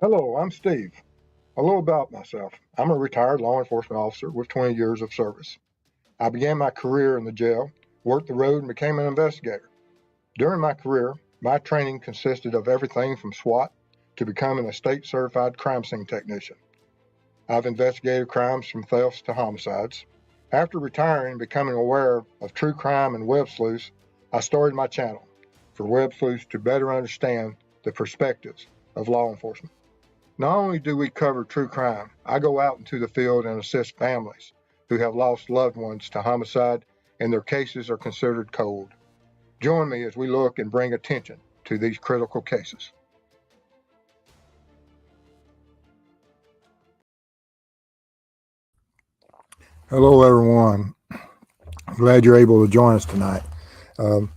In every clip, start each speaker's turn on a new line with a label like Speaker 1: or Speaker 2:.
Speaker 1: Hello, I'm Steve. A little about myself. I'm a retired law enforcement officer with 20 years of service. I began my career in the jail, worked the road, and became an investigator. During my career, my training consisted of everything from SWAT to becoming a state certified crime scene technician. I've investigated crimes from thefts to homicides. After retiring and becoming aware of true crime and web sleuths, I started my channel for web sleuths to better understand the perspectives of law enforcement. Not only do we cover true crime, I go out into the field and assist families who have lost loved ones to homicide and their cases are considered cold. Join me as we look and bring attention to these critical cases.
Speaker 2: Hello, everyone. I'm glad you're able to join us tonight. Um,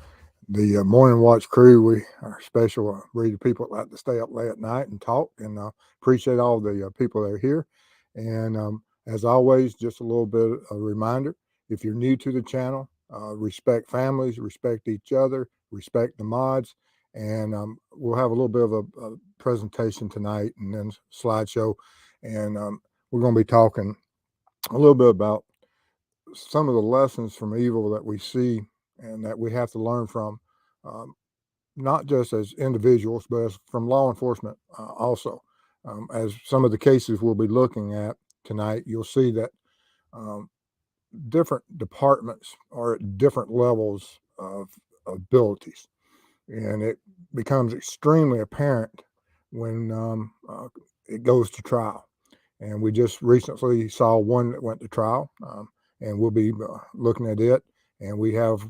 Speaker 2: the Morning Watch crew, we are a special breed of people that like to stay up late at night and talk, and appreciate all the people that are here. And as always, just a little bit of a reminder, if you're new to the channel, respect families, respect each other, respect the mods, and we'll have a little bit of a presentation tonight and then slideshow, and we're going to be talking a little bit about some of the lessons from evil that we see and that we have to learn from, not just as individuals, but as from law enforcement also. As some of the cases we'll be looking at tonight, you'll see that different departments are at different levels of abilities. And it becomes extremely apparent when it goes to trial. And we just recently saw one that went to trial, and we'll be looking at it. And we have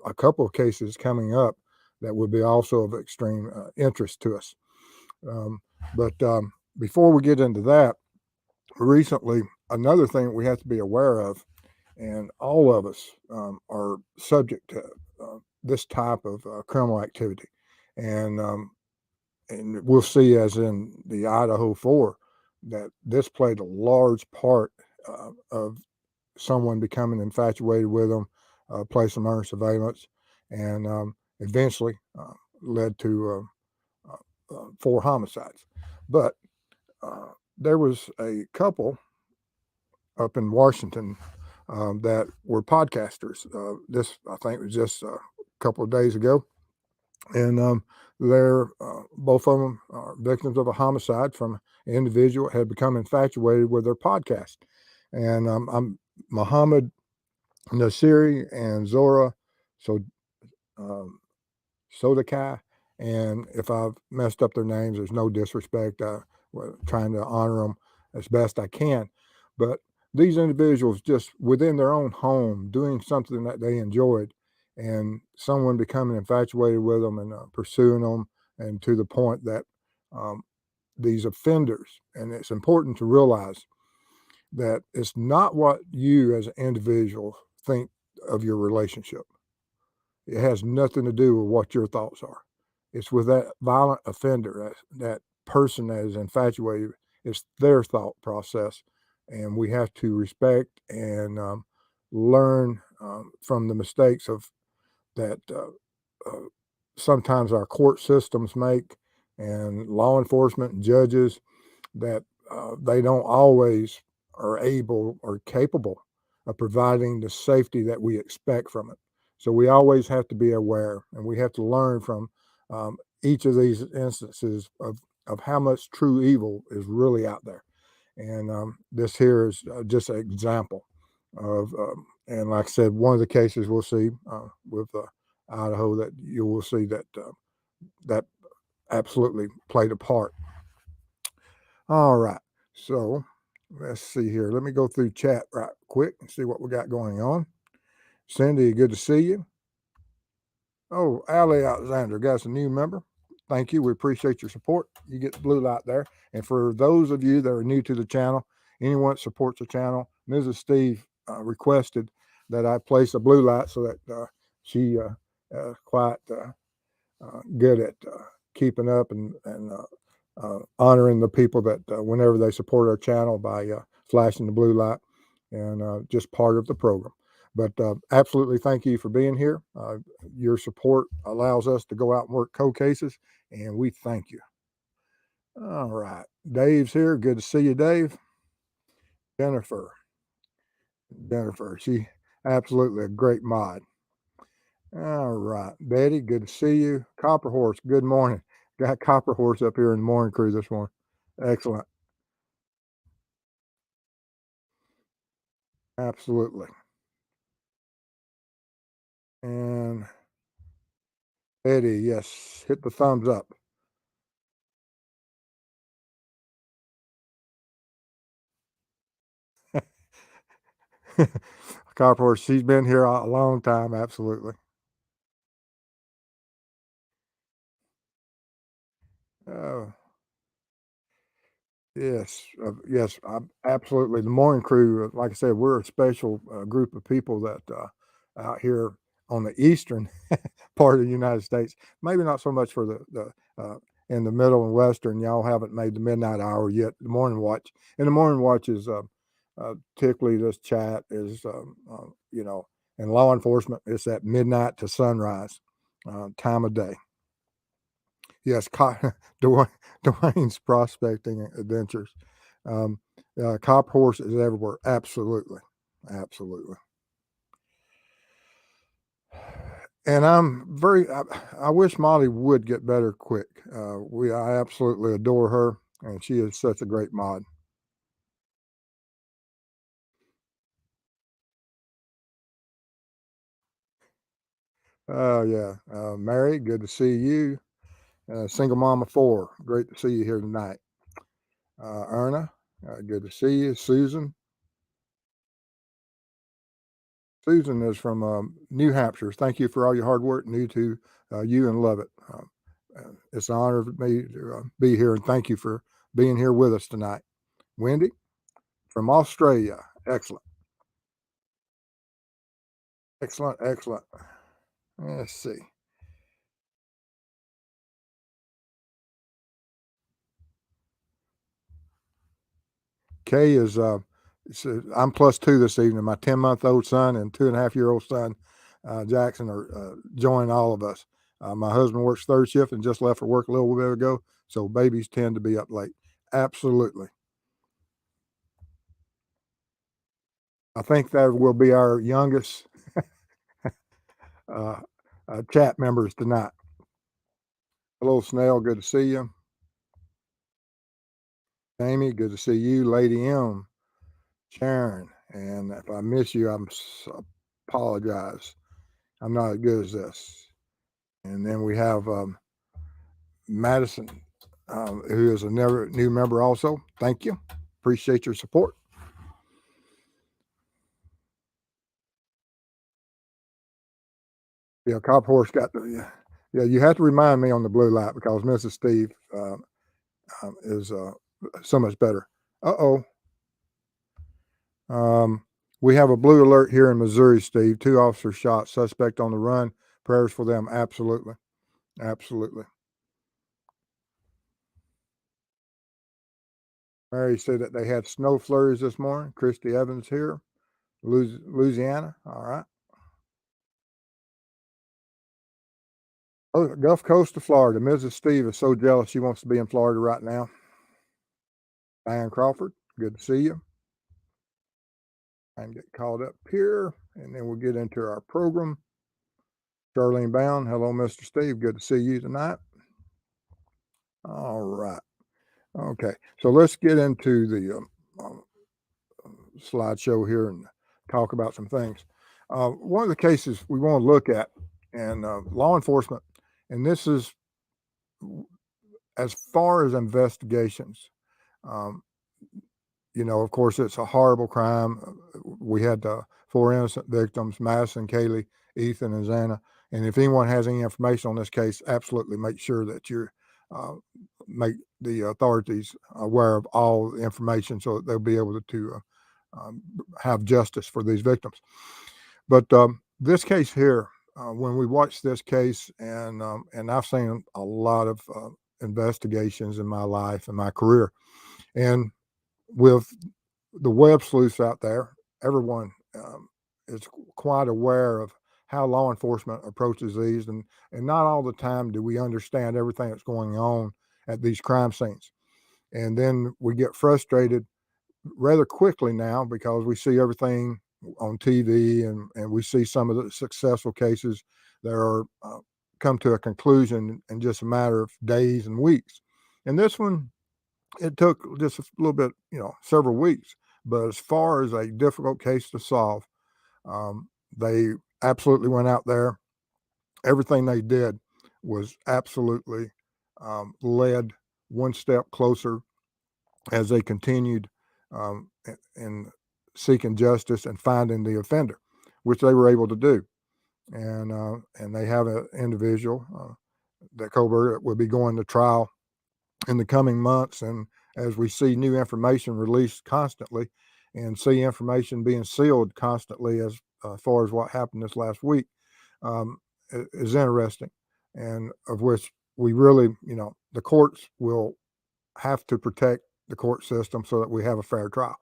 Speaker 2: a couple of cases coming up that will be also of extreme interest to us. But before we get into that, recently, another thing we have to be aware of, and all of us are subject to this type of criminal activity. And we'll see, as in the Idaho 4, that this played a large part of someone becoming infatuated with them, placed them under surveillance, and eventually led to 4 homicides. But there was a couple up in Washington that were podcasters. This, I think, was just a couple of days ago. And they're both of them are victims of a homicide from an individual that had become infatuated with their podcast. And I'm Muhammad Nasiri and Zora Sodakai. And if I've messed up their names, there's no disrespect. We're trying to honor them as best I can. But these individuals, just within their own home, doing something that they enjoyed, and someone becoming infatuated with them and pursuing them, and to the point that these offenders, and it's important to realize that it's not what you as an individual think of your relationship. It has nothing to do with what your thoughts are. It's with that violent offender, that person that is infatuated. It's their thought process, and we have to respect and learn from the mistakes of that sometimes our court systems make, and law enforcement and judges, that they don't always are able or capable of providing the safety that we expect from it. So we always have to be aware, and we have to learn from each of these instances of how much true evil is really out there. And this here is just an example of, and like I said, one of the cases we'll see with Idaho, that you will see that that absolutely played a part. All right, so let's see here. Let me go through chat right quick and see what we got going on. Cindy, good to see you. Oh, Ali Alexander, got us a new member. Thank you. We appreciate your support. You get the blue light there. And for those of you that are new to the channel, anyone that supports the channel, Mrs. Steve requested that I place a blue light so that she quite good at keeping up and honoring the people that whenever they support our channel by flashing the blue light, and just part of the program. But absolutely, thank you for being here. Your support allows us to go out and work cold cases, and we thank you. All right, Dave's here. Good to see you, Dave. Jennifer. Jennifer. She absolutely a great mod. All right. Betty, good to see you. Copper Horse, good morning. Got Copper Horse up here in the morning crew this morning. Excellent. Absolutely. And Eddie, yes, hit the thumbs up. Copper Horse, she's been here a long time. Absolutely. Oh, yes, yes, absolutely. The morning crew, like I said, we're a special group of people that out here on the eastern part of the United States. Maybe not so much for the in the middle and western. Y'all haven't made the midnight hour yet. The morning watch, and the morning watch is typically this chat is in law enforcement. It's at midnight to sunrise time of day. Yes, Dwayne's prospecting adventures. Cop horse is everywhere. Absolutely, absolutely. And I wish Molly would get better quick. I absolutely adore her, and she is such a great mod. Oh yeah, Mary, good to see you. Single mama 4, great to see you here tonight. Erna, good to see you. Susan is from New Hampshire. Thank you for all your hard work. New to you and love it. It's an honor for me to be here, and thank you for being here with us tonight. Wendy from Australia. Excellent, excellent, excellent. Let's see. Kay is I'm +2 this evening. My 10-month-old son and 2.5-year-old son, Jackson, are joining all of us. My husband works third shift and just left for work a little bit ago, so babies tend to be up late. Absolutely. I think that will be our youngest uh, chat members tonight. Hello, Snell. Good to see you. Amy, good to see you. Lady M, Sharon, and if I miss you, apologize. I'm not as good as this. And then we have Madison, who is a new member also. Thank you. Appreciate your support. Yeah, Cop Horse got the, yeah, you have to remind me on the blue light because Mrs. Steve is so much better. Uh-oh. We have a blue alert here in Missouri, Steve. 2 officers shot, suspect on the run. Prayers for them. Absolutely. Absolutely. Mary said that they had snow flurries this morning. Christy Evans here, Louisiana. All right. Oh, Gulf Coast of Florida. Mrs. Steve is so jealous she wants to be in Florida right now. Diane Crawford, good to see you. And get called up here, and then we'll get into our program. Charlene Bound, hello, Mr. Steve. Good to see you tonight. All right. Okay. So let's get into the slideshow here and talk about some things. One of the cases we want to look at in law enforcement, and this is as far as investigations. Um, of course, it's a horrible crime. We had 4 innocent victims: Madison, Kaylee, Ethan, and Xana. And if anyone has any information on this case, absolutely make sure that you make the authorities aware of all the information so that they'll be able to have justice for these victims. But this case here, when we watch this case, and I've seen a lot of investigations in my life and my career, and with the web sleuths out there, everyone is quite aware of how law enforcement approaches these, and not all the time do we understand everything that's going on at these crime scenes. And then we get frustrated rather quickly now because we see everything on TV, and we see some of the successful cases that are come to a conclusion in just a matter of days and weeks. And this one, it took just a little bit, several weeks. But as far as a difficult case to solve, they absolutely went out there. Everything they did was absolutely led one step closer as they continued in seeking justice and finding the offender, which they were able to do. And they have an individual that Colbert will be going to trial in the coming months. And as we see new information released constantly and see information being sealed constantly as far as what happened this last week, is interesting, and of which we really, the courts will have to protect the court system so that we have a fair trial.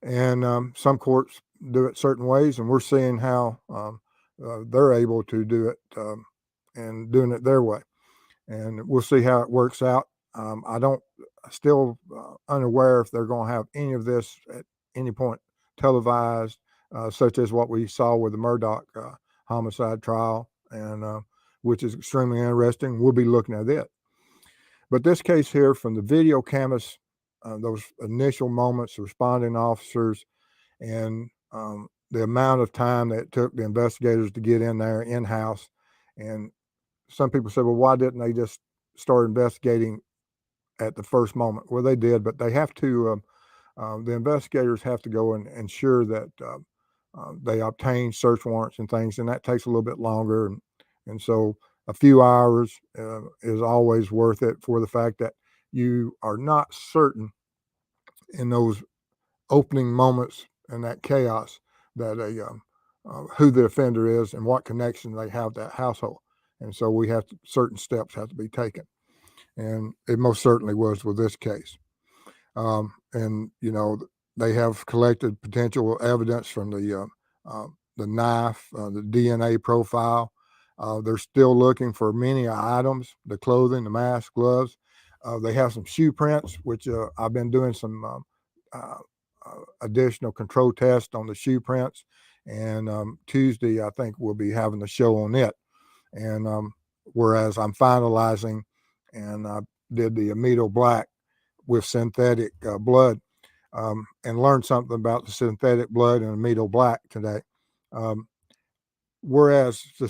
Speaker 2: And some courts do it certain ways, and we're seeing how they're able to do it and doing it their way. And we'll see how it works out. I don't still unaware if they're going to have any of this at any point televised, such as what we saw with the Murdaugh homicide trial, and which is extremely interesting. We'll be looking at it. But this case here, from the video cameras, those initial moments, responding officers, and the amount of time that it took the investigators to get in there in-house. And some people say, well, why didn't they just start investigating at the first moment? Well, they did, but they have to, the investigators have to go and ensure that they obtain search warrants and things, and that takes a little bit longer. And so a few hours is always worth it, for the fact that you are not certain in those opening moments and that chaos that who the offender is and what connection they have to that household. And so we have to, certain steps have to be taken. And it most certainly was with this case. And, they have collected potential evidence from the knife, the DNA profile. They're still looking for many items, the clothing, the mask, gloves. They have some shoe prints, which I've been doing some additional control tests on the shoe prints. And Tuesday, I think we'll be having the show on it. And whereas I'm finalizing, and I did the Amido Black with synthetic blood, and learned something about the synthetic blood and Amido Black today. Whereas the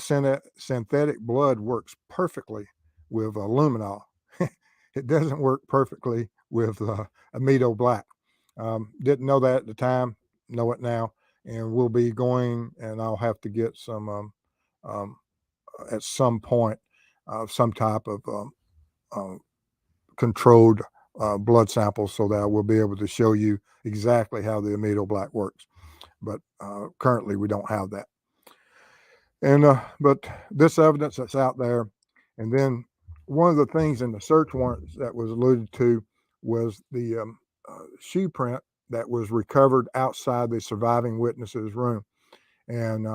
Speaker 2: synthetic blood works perfectly with luminol, it doesn't work perfectly with Amido Black. Didn't know that at the time, know it now, and we'll be going, and I'll have to get some at some point some type of controlled blood samples, so that I will be able to show you exactly how the Amido Black works. But currently we don't have that. And but this evidence that's out there, and then one of the things in the search warrants that was alluded to was the shoe print that was recovered outside the surviving witness's room. And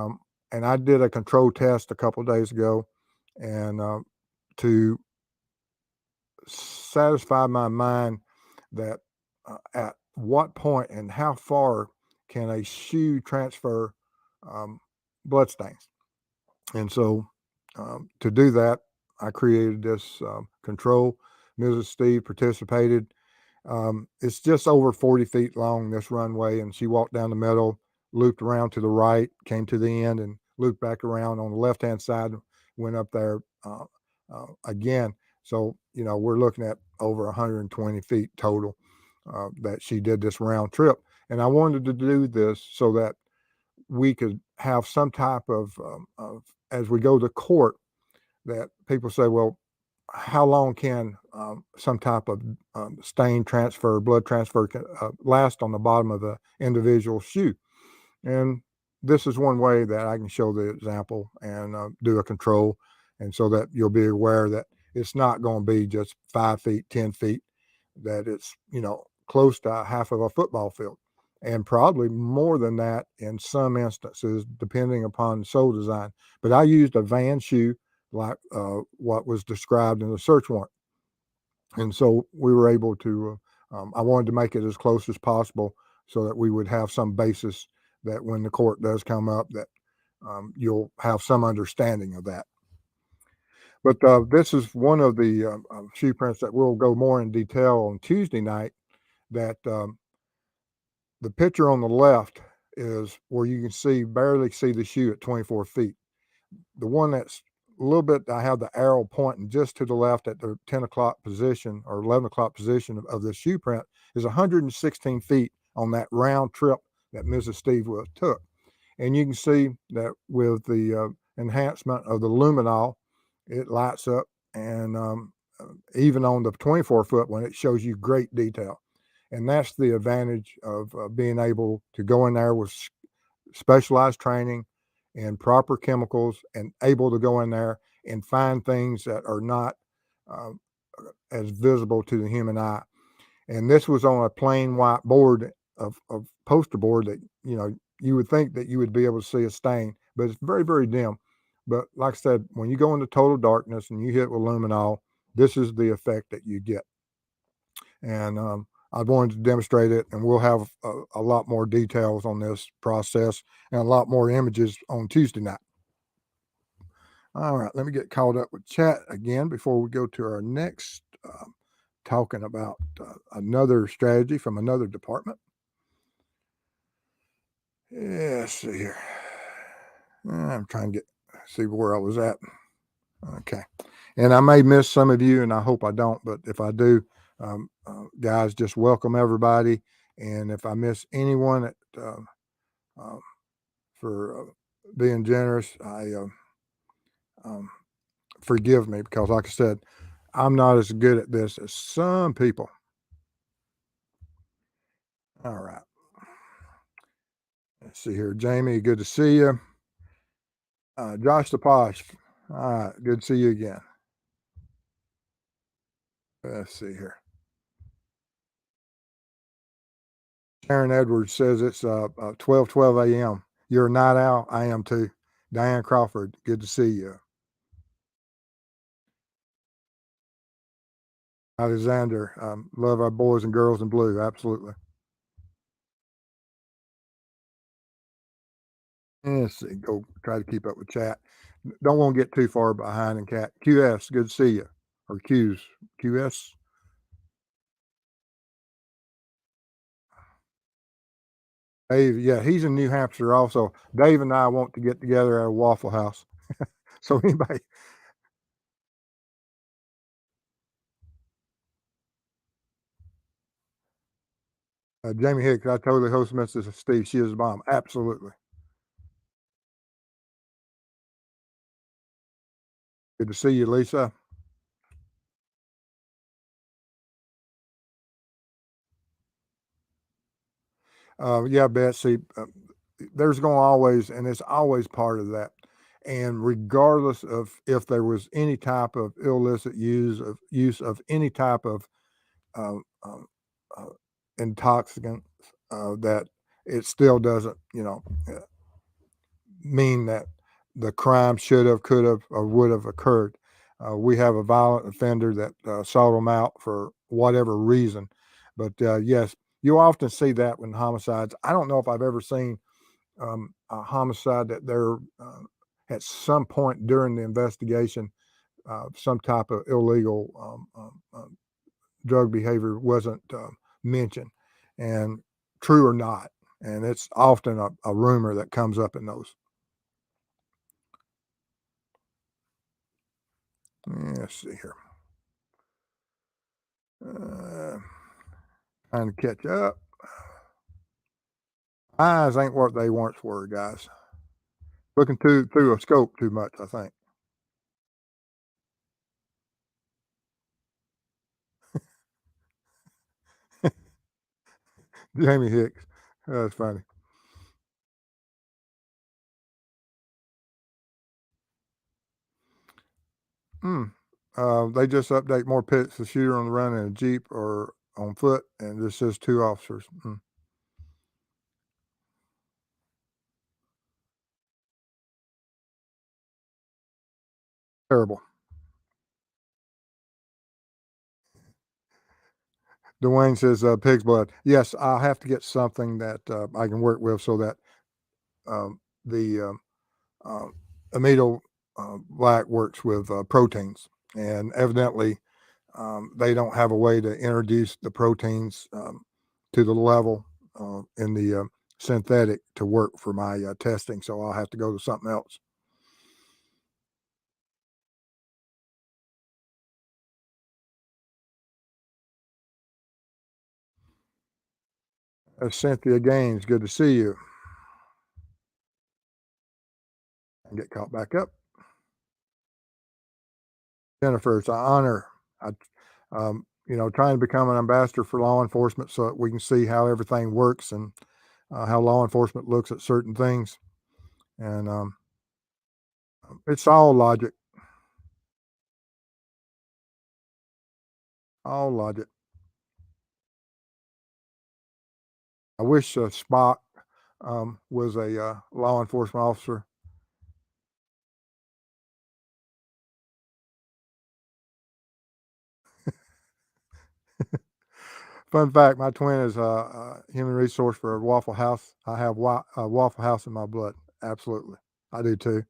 Speaker 2: I did a control test a couple of days ago, and to satisfy my mind that at what point and how far can a shoe transfer bloodstains. And so to do that, I created this control. Mrs. Steve participated. It's just over 40 feet long, this runway, and she walked down the middle, looped around to the right, came to the end, and looped back around on the left-hand side, went up there again. So, we're looking at over 120 feet total that she did this round trip. And I wanted to do this so that we could have some type of as we go to court, that people say, well, how long can some type of stain transfer, blood transfer last on the bottom of the individual shoe? And this is one way that I can show the example and do a control, and so that you'll be aware that it's not going to be just 5 feet, 10 feet, that it's, close to half of a football field, and probably more than that in some instances, depending upon sole design. But I used a Van shoe like what was described in the search warrant. And so we were able to I wanted to make it as close as possible so that we would have some basis that when the court does come up, that you'll have some understanding of that. But this is one of the shoe prints that we'll go more in detail on Tuesday night. That the picture on the left is where you can barely see the shoe at 24 feet. The one that's a little bit, I have the arrow pointing just to the left at the 10 o'clock position or 11 o'clock position of the shoe print is 116 feet on that round trip that Mrs. Steve took. And you can see that with the enhancement of the luminol, it lights up. And even on the 24-foot one, it shows you great detail. And that's the advantage of being able to go in there with specialized training and proper chemicals and able to go in there and find things that are not as visible to the human eye. And this was on a plain white board of poster board that, you would think that you would be able to see a stain, but it's very, very dim. But like I said, when you go into total darkness and you hit with luminol, this is the effect that you get. And I wanted to demonstrate it, and we'll have a lot more details on this process and a lot more images on Tuesday night. All right, let me get caught up with chat again before we go to our next talking about another strategy from another department. Yeah, let's see here. I'm trying to see where I was at. Okay. And I may miss some of you, and I hope I don't, but if I do, guys, just welcome everybody. And if I miss anyone for being generous, forgive me, because like I said, I'm not as good at this as some people. All right. Let's see here. Jamie, good to see you. Josh the Posh. All right. Good to see you again. Let's see here. Sharon Edwards says it's 12:12 a.m. You're a night owl. I am too. Diane Crawford, good to see you. Alexander, love our boys and girls in blue. Absolutely. Let's see. Go try to keep up with chat. Don't want to get too far behind in cat. QS, good to see you. Or QS. Dave, yeah, he's in New Hampshire also. Dave and I want to get together at a Waffle House. So anybody, Jamie Hicks, I totally host Mrs. Steve. She is a bomb. Absolutely. Good to see you, Lisa. Yeah, Betsy, there's going to always, and it's always part of that. And regardless of if there was any type of illicit use of any type of uh, uh, uh, intoxicant, that it still doesn't, mean that the crime should have, could have, or would have occurred. We have a violent offender that sought them out for whatever reason. But yes, you often see that when homicides. I don't know if I've ever seen a homicide that there at some point during the investigation, some type of illegal drug behavior wasn't mentioned, and true or not. And it's often a rumor that comes up in those. Let's see here. Trying to catch up. Eyes ain't what they once were, guys. Looking through a scope too much, I think. Jamie Hicks. That's funny. They just update more pits. The shooter on the run in a Jeep or on foot, and this says 2 officers. Terrible. Dwayne says, pig's blood. Yes, I'll have to get something that I can work with so that the uh, amido black works with proteins. And evidently, they don't have a way to introduce the proteins to the level in the synthetic to work for my testing. So I'll have to go to something else. Cynthia Gaines, good to see you. And get caught back up. Jennifer, it's an honor. I, trying to become an ambassador for law enforcement so that we can see how everything works and how law enforcement looks at certain things. And it's all logic. All logic. I wish Spock was a law enforcement officer. Fun fact: my twin is a human resource for a Waffle House. I have a Waffle House in my blood. Absolutely, I do too.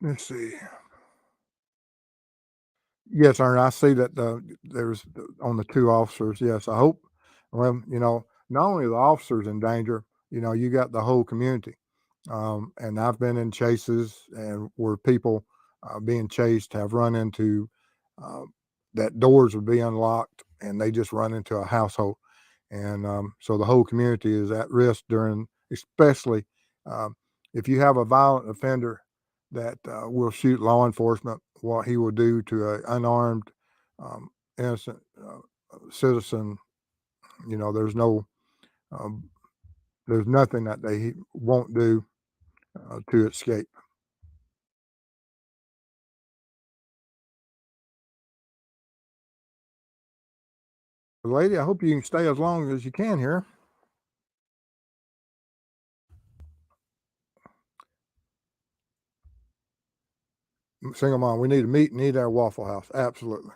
Speaker 2: Let's see. Yes, Ernie, I see that there's on the two officers. Yes, I hope. Well, not only the officers in danger, you got the whole community. And I've been in chases and where people being chased have run into uh, that doors would be unlocked and they just run into a household. And so the whole community is at risk during, especially um, if you have a violent offender that will shoot law enforcement, what he will do to an unarmed, um, innocent citizen. There's no, um, there's nothing that they won't do to escape. Lady, I hope you can stay as long as you can here. Single mom, we need to meet and eat at our Waffle House. Absolutely.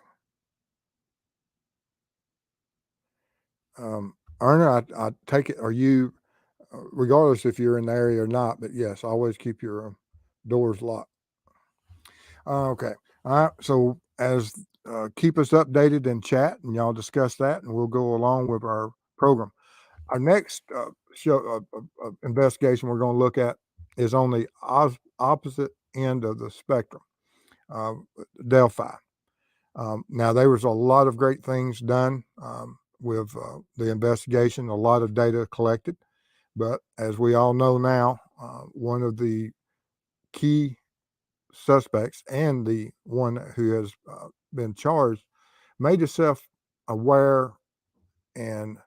Speaker 2: Erna, I take it, are you, regardless if you're in the area or not, but yes, always keep your doors locked. Okay. All right. So as keep us updated in chat and y'all discuss that and we'll go along with our program. Our next investigation we're going to look at is on the opposite end of the spectrum, uh, Delphi. Now, there was a lot of great things done with the investigation, a lot of data collected. But as we all know now, one of the key suspects and the one who has been charged made himself aware and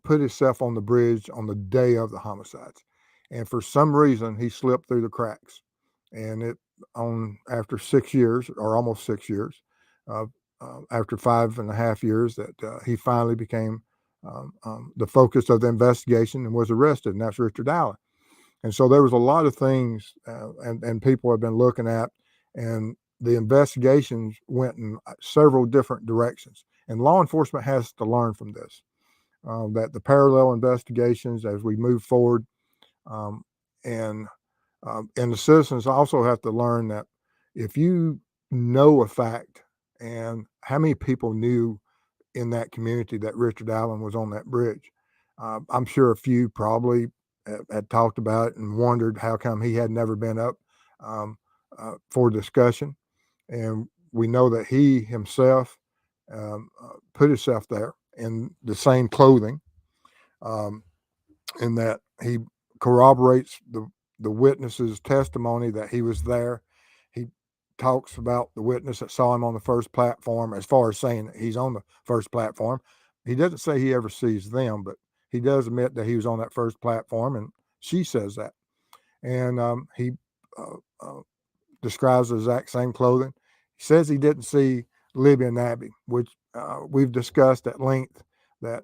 Speaker 2: put himself on the bridge on the day of the homicides. And for some reason, he slipped through the cracks. And after 6 years, or almost 6 years, uh, after 5.5 years, that he finally became the focus of the investigation and was arrested. And that's Richard Allen. And so there was a lot of things, and people have been looking at, and the investigations went in several different directions. And law enforcement has to learn from this. That the parallel investigations as we move forward, um, and and the citizens also have to learn that if you know a fact, and how many people knew in that community that Richard Allen was on that bridge, I'm sure a few probably had talked about it and wondered how come he had never been up for discussion. And we know that he himself put himself there in the same clothing, um, in that he corroborates the witness's testimony that he was there. He talks about the witness that saw him on the first platform, as far as saying that he's on the first platform. He doesn't say he ever sees them, but he does admit that he was on that first platform, and she says that. And he uh, uh, describes the exact same clothing. He says he didn't see Libby and Abby, which we've discussed at length that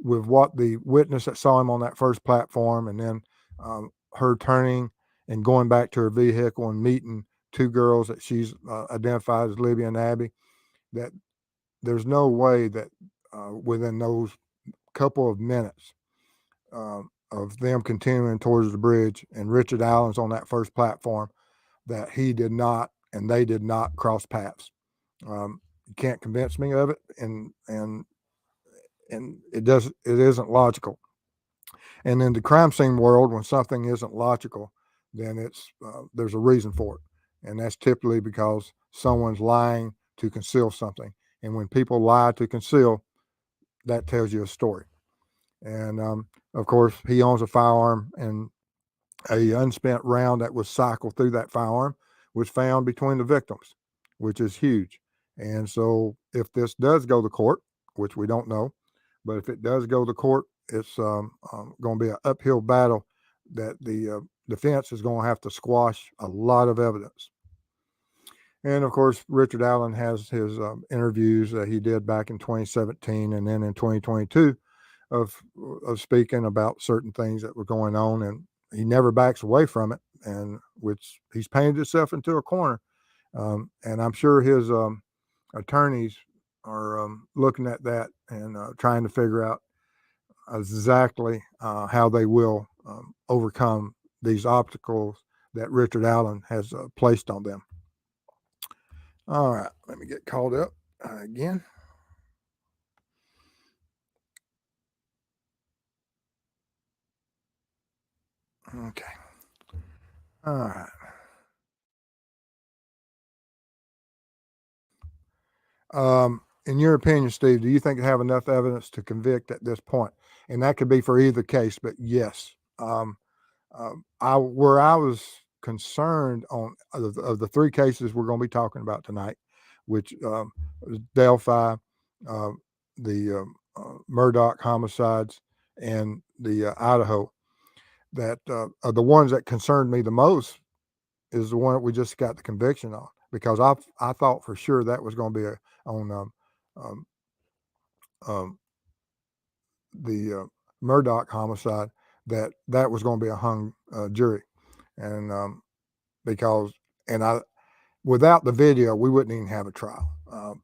Speaker 2: with what the witness that saw him on that first platform, and then her turning and going back to her vehicle and meeting two girls that she's identified as Libby and Abby, that there's no way that within those couple of minutes of them continuing towards the bridge and Richard Allen's on that first platform, that he did not and they did not cross paths. You can't convince me of it, and it isn't logical. And in the crime scene world, when something isn't logical, then it's there's a reason for it, and that's typically because someone's lying to conceal something. And when people lie to conceal, that tells you a story. And of course, he owns a firearm, and a unspent round that was cycled through that firearm was found between the victims, which is huge. And so, if this does go to court, which we don't know, but if it does go to court, it's going to be an uphill battle that the defense is going to have to squash a lot of evidence. And of course, Richard Allen has his interviews that he did back in 2017 and then in 2022 of speaking about certain things that were going on, and he never backs away from it, and which he's painted himself into a corner. And I'm sure his attorneys are looking at that and trying to figure out exactly how they will overcome these obstacles that Richard Allen has placed on them. All right, let me get called up again. Okay. All right. In your opinion, Steve, do you think you have enough evidence to convict at this point? And that could be for either case, but yes. Where I was concerned on of the three cases we're going to be talking about tonight, which Delphi, the Murdaugh homicides, and the Idaho, that are the ones that concerned me the most is the one that we just got the conviction on, because I thought for sure that was going to be on the Murdaugh homicide, that was going to be a hung jury, and because without the video we wouldn't even have a trial.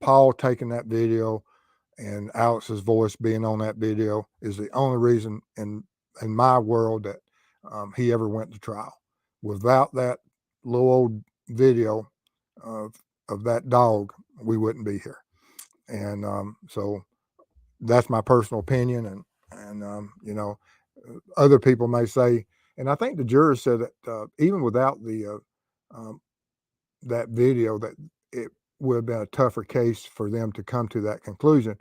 Speaker 2: Paul taking that video and Alex's voice being on that video is the only reason in my world that he ever went to trial. Without that little old video of that dog, we wouldn't be here. And so that's my personal opinion. And other people may say, and I think the jurors said that even without the that video, that it would have been a tougher case for them to come to that conclusion.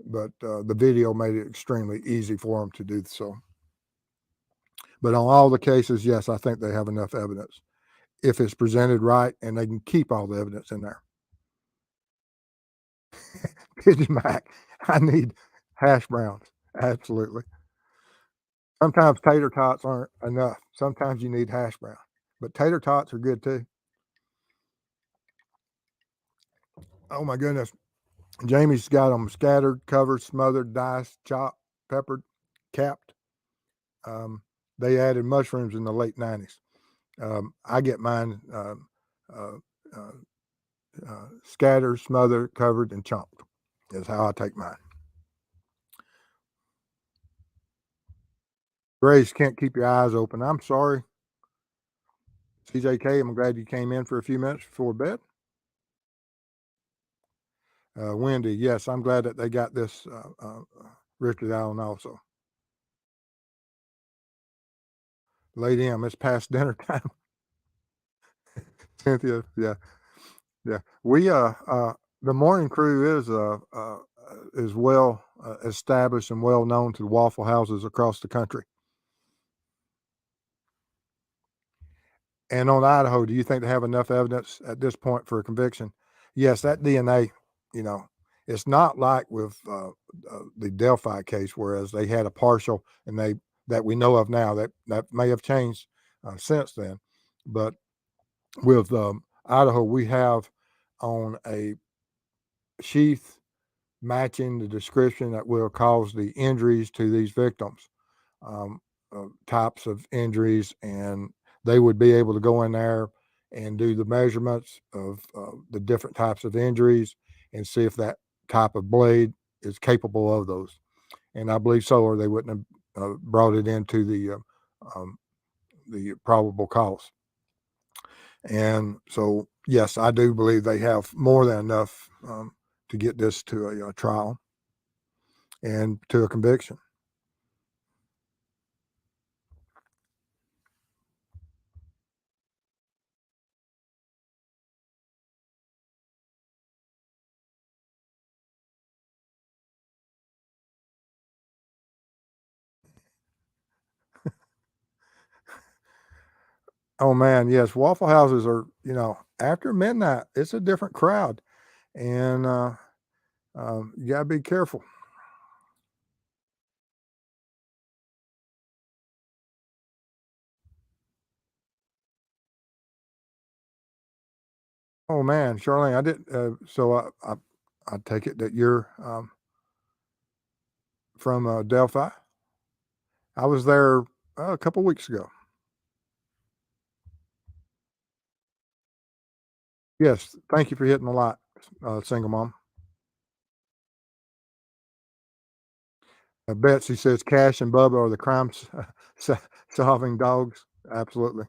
Speaker 2: But the video made it extremely easy for them to do so. But on all the cases, yes, I think they have enough evidence if it's presented right, and they can keep all the evidence in there. Pigeon Mac, I need hash browns. Absolutely. Sometimes tater tots aren't enough. Sometimes you need hash brown, but tater tots are good too. Oh my goodness. Jamie's got them scattered, covered, smothered, diced, chopped, peppered, capped. They added mushrooms in the late 90s. I get mine scattered, smothered, covered, and chopped is how I take mine. Grace, can't keep your eyes open. I'm sorry. CJK, I'm glad you came in for a few minutes before bed. Wendy, yes, I'm glad that they got this Richard Allen also. Lady M, it's past dinner time. Cynthia, yeah. We the morning crew is well established and well known to the Waffle Houses across the country. And on Idaho, do you think they have enough evidence at this point for a conviction? Yes, that DNA, it's not like with the Delphi case, whereas they had a partial, and that we know of now, that may have changed since then. But with Idaho, we have on a sheath matching the description that will cause the injuries to these victims, um, types of injuries, and they would be able to go in there and do the measurements of the different types of injuries and see if that type of blade is capable of those. And I believe so, or they wouldn't have brought it into um, the probable cause. And so, yes, I do believe they have more than enough to get this to a trial and to a conviction. Oh man, yes, Waffle Houses are, after midnight, it's a different crowd, and you gotta be careful. Oh man, Charlene, I did. So I take it that you're from Delphi. I was there a couple weeks ago. Yes, thank you for hitting the light, single mom. Betsy says Cash and Bubba are the crime solving dogs. Absolutely.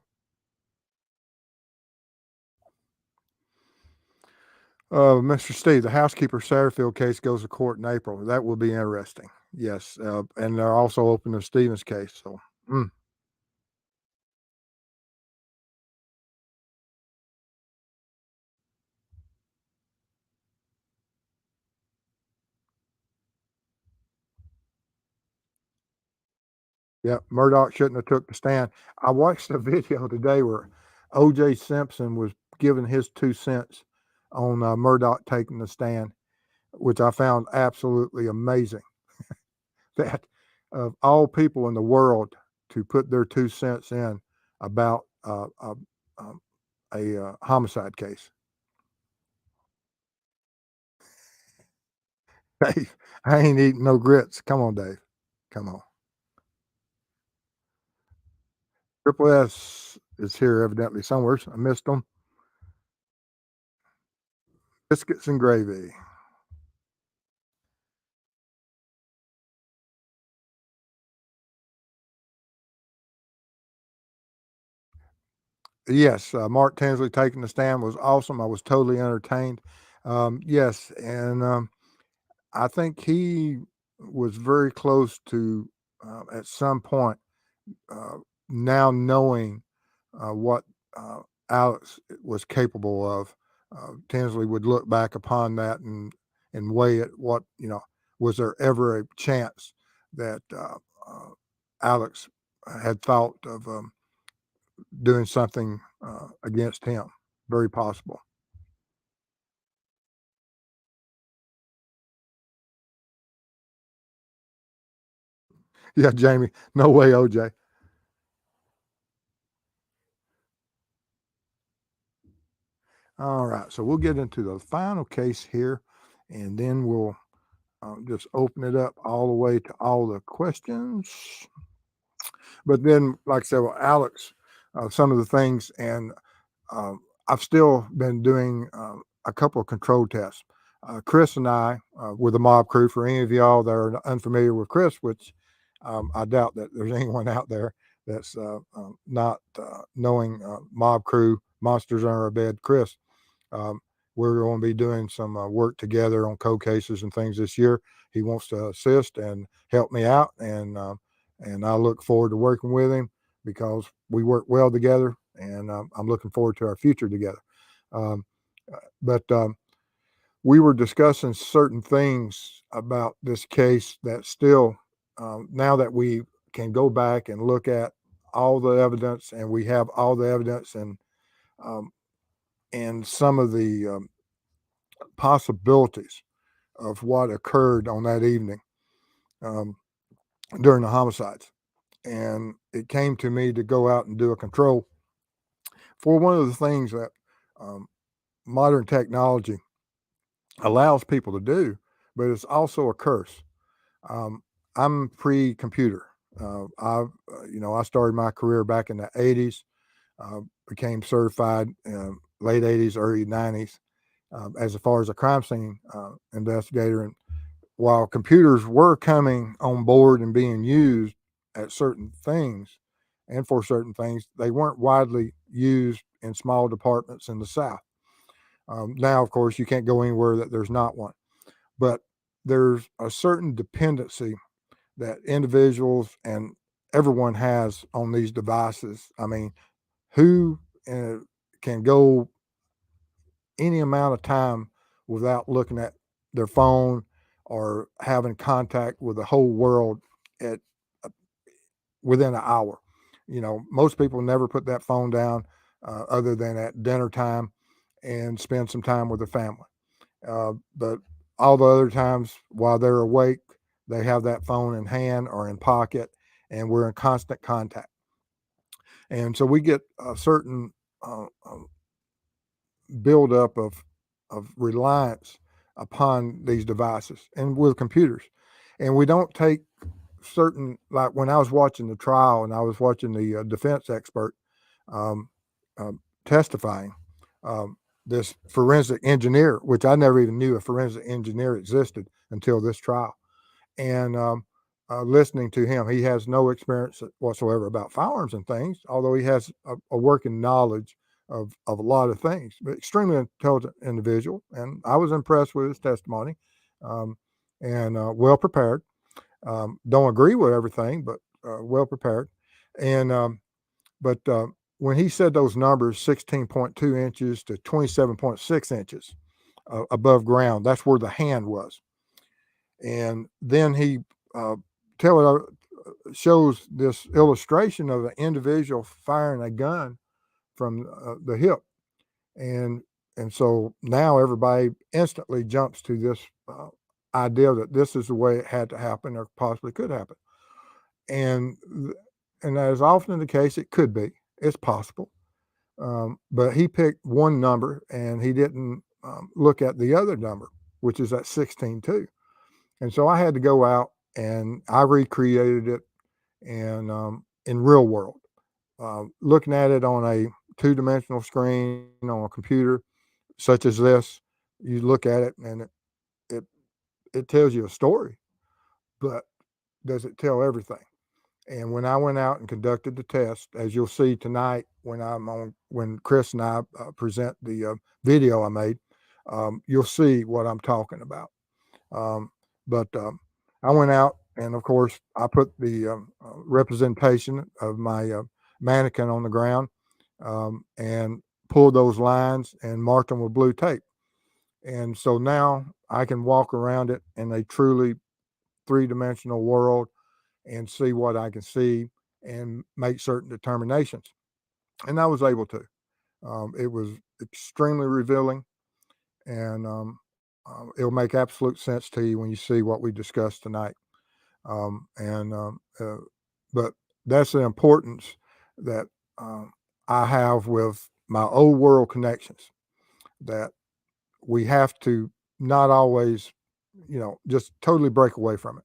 Speaker 2: Mr. Steve, the housekeeper Satterfield case goes to court in April. That will be interesting. Yes, and they're also open to Stevens case. So, mm, yeah, Murdaugh shouldn't have took the stand. I watched a video today where O.J. Simpson was giving his 2 cents on Murdaugh taking the stand, which I found absolutely amazing. That of all people in the world to put their 2 cents in about um, a homicide case. Dave, I ain't eating no grits. Come on, Dave. Come on. Triple S is here evidently somewhere. I missed them. Biscuits and gravy. Yes, Mark Tinsley taking the stand was awesome. I was totally entertained. Yes, and I think he was very close to at some point now knowing what Alex was capable of. Tinsley would look back upon that and weigh it. What was there ever a chance that Alex had thought of doing something against him? Very possible. Yeah, Jamie. No way, OJ. All right, so we'll get into the final case here, and then we'll just open it up all the way to all the questions. But then, like I said, well, Alex, some of the things, and I've still been doing a couple of control tests. Chris and I, with the mob crew, for any of y'all that are unfamiliar with Chris, which I doubt that there's anyone out there that's not knowing mob crew, monsters under our bed, Chris. Um, we're going to be doing some work together on cold cases and things this year. He wants to assist and help me out, and I look forward to working with him because we work well together, and I'm looking forward to our future together. Um, but we were discussing certain things about this case that still, now that we can go back and look at all the evidence, and we have all the evidence, um, and some of the possibilities of what occurred on that evening um, during the homicides. And it came to me to go out and do a control for one of the things that um, modern technology allows people to do, but it's also a curse. Um, I'm pre-computer. I started my career back in the '80s. Became certified late '80s, early '90s, as far as a crime scene investigator. And while computers were coming on board and being used at certain things and for certain things, they weren't widely used in small departments in the South. Now, of course, you can't go anywhere that there's not one, but there's a certain dependency that individuals and everyone has on these devices. I mean, who uh, can go any amount of time without looking at their phone or having contact with the whole world at uh, within an hour? Most people never put that phone down other than at dinner time and spend some time with their family. But all the other times while they're awake, they have that phone in hand or in pocket, and we're in constant contact. And so we get a certain buildup of reliance upon these devices and with computers. And we don't take certain, like when I was watching the trial and I was watching the defense expert um, testifying, um, this forensic engineer, which I never even knew a forensic engineer existed until this trial. And listening to him, he has no experience whatsoever about firearms and things, although he has a working knowledge of a lot of things. But extremely intelligent individual, and I was impressed with his testimony, um, and well prepared. Don't agree with everything, but well prepared. And but when he said those numbers, 16.2 inches to 27.6 inches above ground, that's where the hand was. And then he uh, shows this illustration of an individual firing a gun from the hip, and so now everybody instantly jumps to this idea that this is the way it had to happen or possibly could happen, and and as often the case, it could be, it's possible, but he picked one number and he didn't look at the other number, which is at 16.2. And so I had to go out and I recreated it in real world, looking at it on a two-dimensional screen on a computer such as this. You look at it and it it tells you a story, but does it tell everything? And when I went out and conducted the test, as you'll see tonight when Chris and I present the video I made, you'll see what I'm talking about. Um, but I went out and, of course, I put the representation of my mannequin on the ground and pulled those lines and marked them with blue tape. And so now I can walk around it in a truly three-dimensional world and see what I can see and make certain determinations. And I was able to. It was extremely revealing, and it'll make absolute sense to you when you see what we discussed tonight. Um, and but that's the importance that um, I have with my old world connections. That we have to not always, just totally break away from it.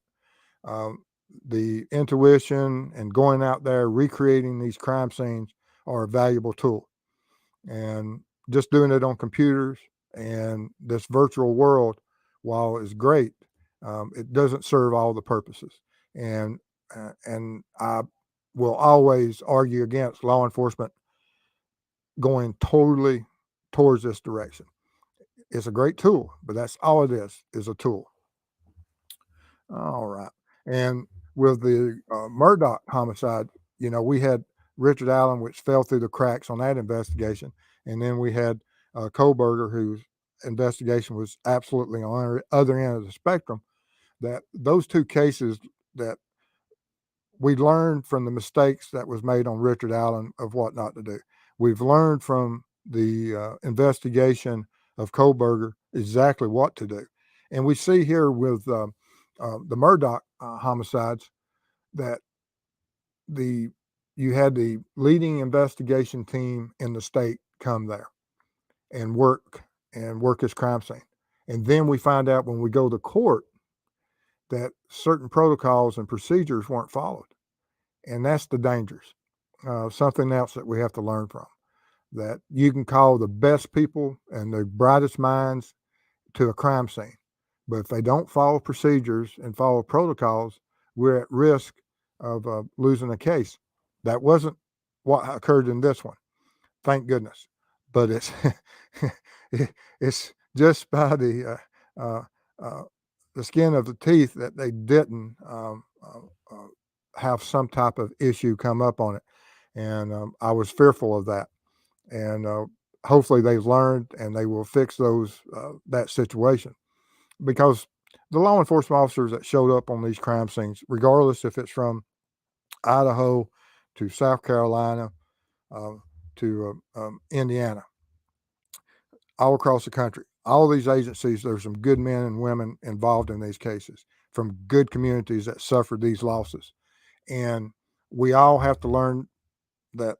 Speaker 2: Um, the intuition and going out there recreating these crime scenes are a valuable tool, and just doing it on computers and this virtual world, while it's great, it doesn't serve all the purposes. And I will always argue against law enforcement going totally towards this direction. It's a great tool, but that's all it is a tool. All right. And with the Murdaugh homicide, we had Richard Allen, which fell through the cracks on that investigation. And then we had Kohlberger, whose investigation was absolutely on the other end of the spectrum. That those two cases that we learned from the mistakes that was made on Richard Allen of what not to do. We've learned from the investigation of Kohlberger exactly what to do. And we see here with the Murdaugh homicides that the you had the leading investigation team in the state come there and work this crime scene. And then we find out when we go to court that certain protocols and procedures weren't followed. And that's the dangers. Something else that we have to learn from, that you can call the best people and the brightest minds to a crime scene, but if they don't follow procedures and follow protocols, we're at risk of losing a case. That wasn't what occurred in this one, thank goodness. But it's it's just by uh, uh, the skin of the teeth that they didn't have some type of issue come up on it, and I was fearful of that. And hopefully they've learned and they will fix those that situation, because the law enforcement officers that showed up on these crime scenes, regardless if it's from Idaho to South Carolina uh, to Indiana, all across the country, all these agencies, there's some good men and women involved in these cases from good communities that suffered these losses. And we all have to learn that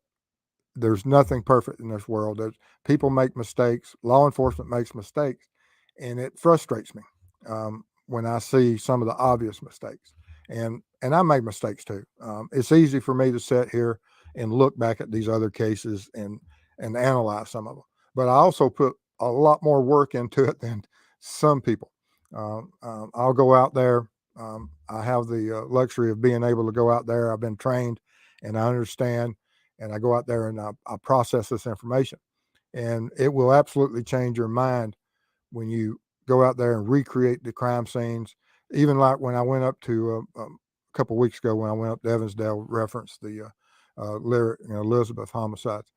Speaker 2: there's nothing perfect in this world. People make mistakes. Law enforcement makes mistakes, and it frustrates me when I see some of the obvious mistakes. And I made mistakes too. It's easy for me to sit here and look back at these other cases and analyze some of them, but I also put a lot more work into it than some people. I'll go out there. I have the luxury of being able to go out there. I've been trained, and I understand, and I go out there and I process this information. And it will absolutely change your mind when you go out there and recreate the crime scenes. Even like when I went up to a couple of weeks ago, when I went up to Evansdale, referenced the lyric, Elizabeth homicides,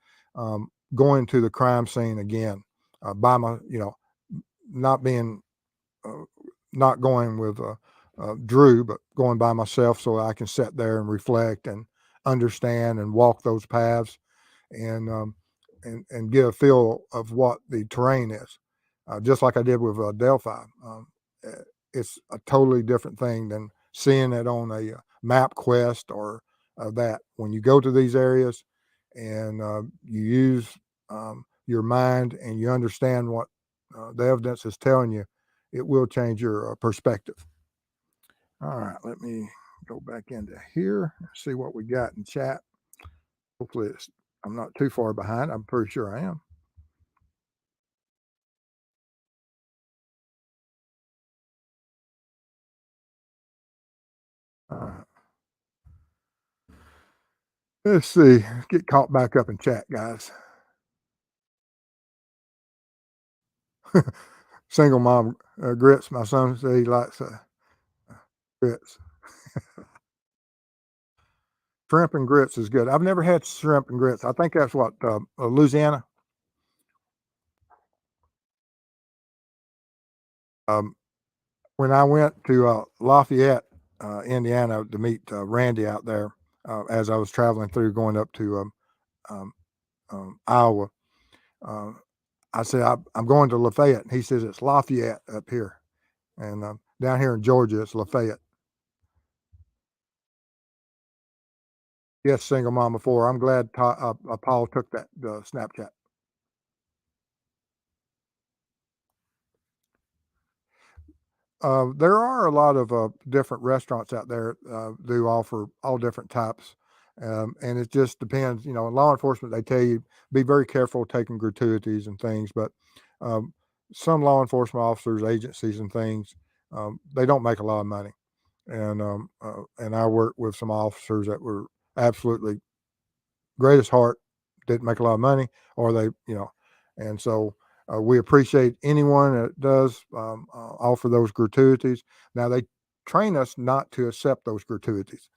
Speaker 2: going to the crime scene again by my, not being, uh, not going with Drew, but going by myself so I can sit there and reflect and understand and walk those paths and and get a feel of what the terrain is, just like I did with Delphi. Uh, it's a totally different thing than seeing it on a map quest or that. When you go to these areas and you use your mind and you understand what the evidence is telling you, it will change your perspective. All right, let me go back into here and see what we got in chat. Hopefully, I'm not too far behind. I'm pretty sure I am. Uh, let's see. Get caught back up in chat, guys. Single mom grits. My son said he likes grits. Shrimp and grits is good. I've never had shrimp and grits. I think that's what Louisiana. Um, when I went to Lafayette, Indiana, to meet Randy out there, as I was traveling through, going up to um, Iowa, uh, I said I'm going to Lafayette. And he says it's Lafayette up here, and down here in Georgia, it's Lafayette. Yes, single mom before. I'm glad Paul took that Snapchat. There are a lot of different restaurants out there do offer all different types, and it just depends. In law enforcement, they tell you be very careful taking gratuities and things, but um, some law enforcement officers, agencies, and things, they don't make a lot of money. And I worked with some officers that were absolutely greatest heart, didn't make a lot of money, or and so we appreciate anyone that does offer those gratuities. Now they train us not to accept those gratuities,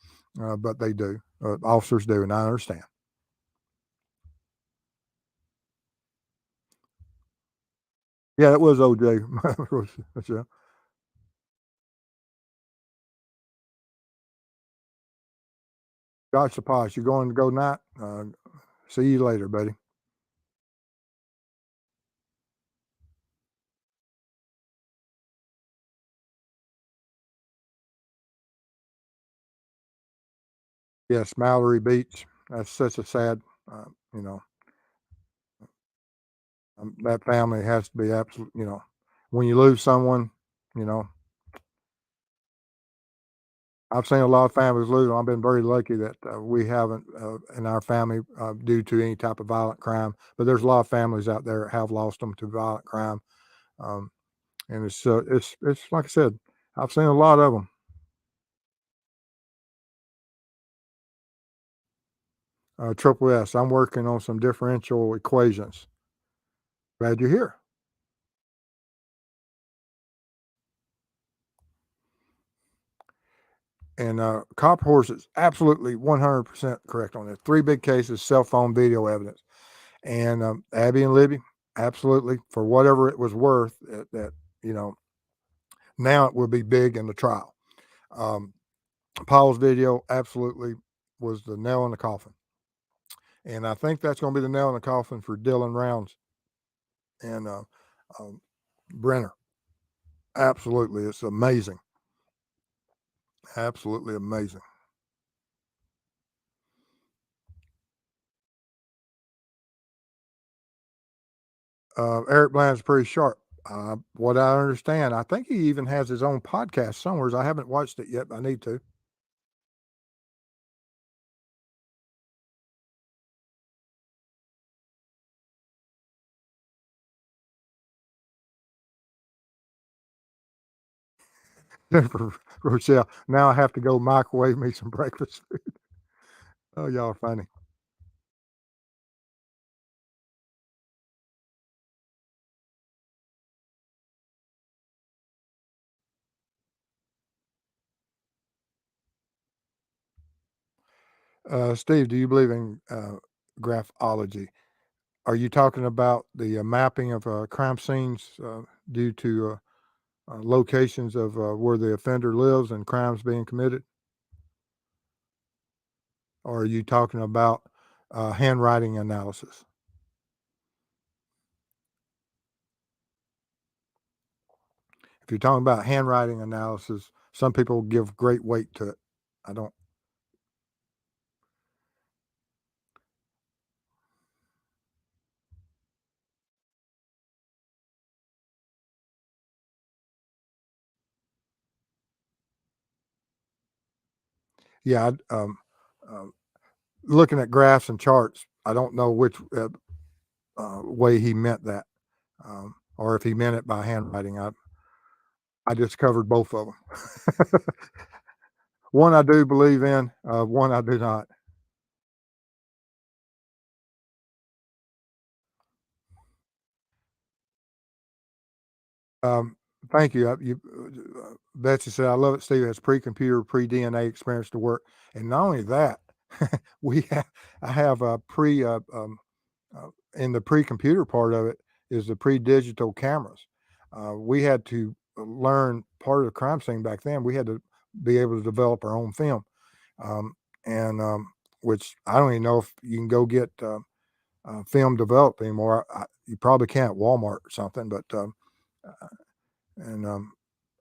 Speaker 2: but they do. Officers do, and I understand. Yeah, it was OJ. Yeah. Josh Saposh, you're going to go night. See you later, buddy. Yes, Mallory Beach. That's such a sad, you know, that family has to be absolute. When you lose someone, you know, I've seen a lot of families lose them. I've been very lucky that we haven't in our family due to any type of violent crime. But there's a lot of families out there that have lost them to violent crime, um, and it's like I said, I've seen a lot of them. Triple S. I'm working on some differential equations. Glad you're here. And Cop Horse is absolutely 100% correct on this. Three big cases, cell phone video evidence. And Abby and Libby, absolutely, for whatever it was worth, that, you know, now it will be big in the trial. Um, Paul's video absolutely was the nail in the coffin. And I think that's going to be the nail in the coffin for Dylan Rounds and um, Brenner. Absolutely. It's amazing. Absolutely amazing. Eric Bland's pretty sharp. What I understand, I think he even has his own podcast somewhere. I haven't watched it yet, but I need to. Jennifer Rochelle. Now I have to go microwave me some breakfast food. Oh, y'all are funny. Steve, do you believe in graphology? Are you talking about the mapping of crime scenes due to locations of where the offender lives and crimes being committed? Or are you talking about handwriting analysis? If you're talking about handwriting analysis, some people give great weight to it. I don't. Yeah, um, looking at graphs and charts, I don't know which way he meant that, or if he meant it by handwriting. I just covered both of them. One I do believe in, one I do not. Um, Thank you. Betsy said, "I love it. Steve has pre-computer, pre-DNA experience to work, and not only that, we have, I have a in the pre-computer part of it is the pre-digital cameras. We had to learn part of the crime scene back then. We had to be able to develop our own film, um, and which I don't even know if you can go get film developed anymore. You probably can at Walmart or something, but and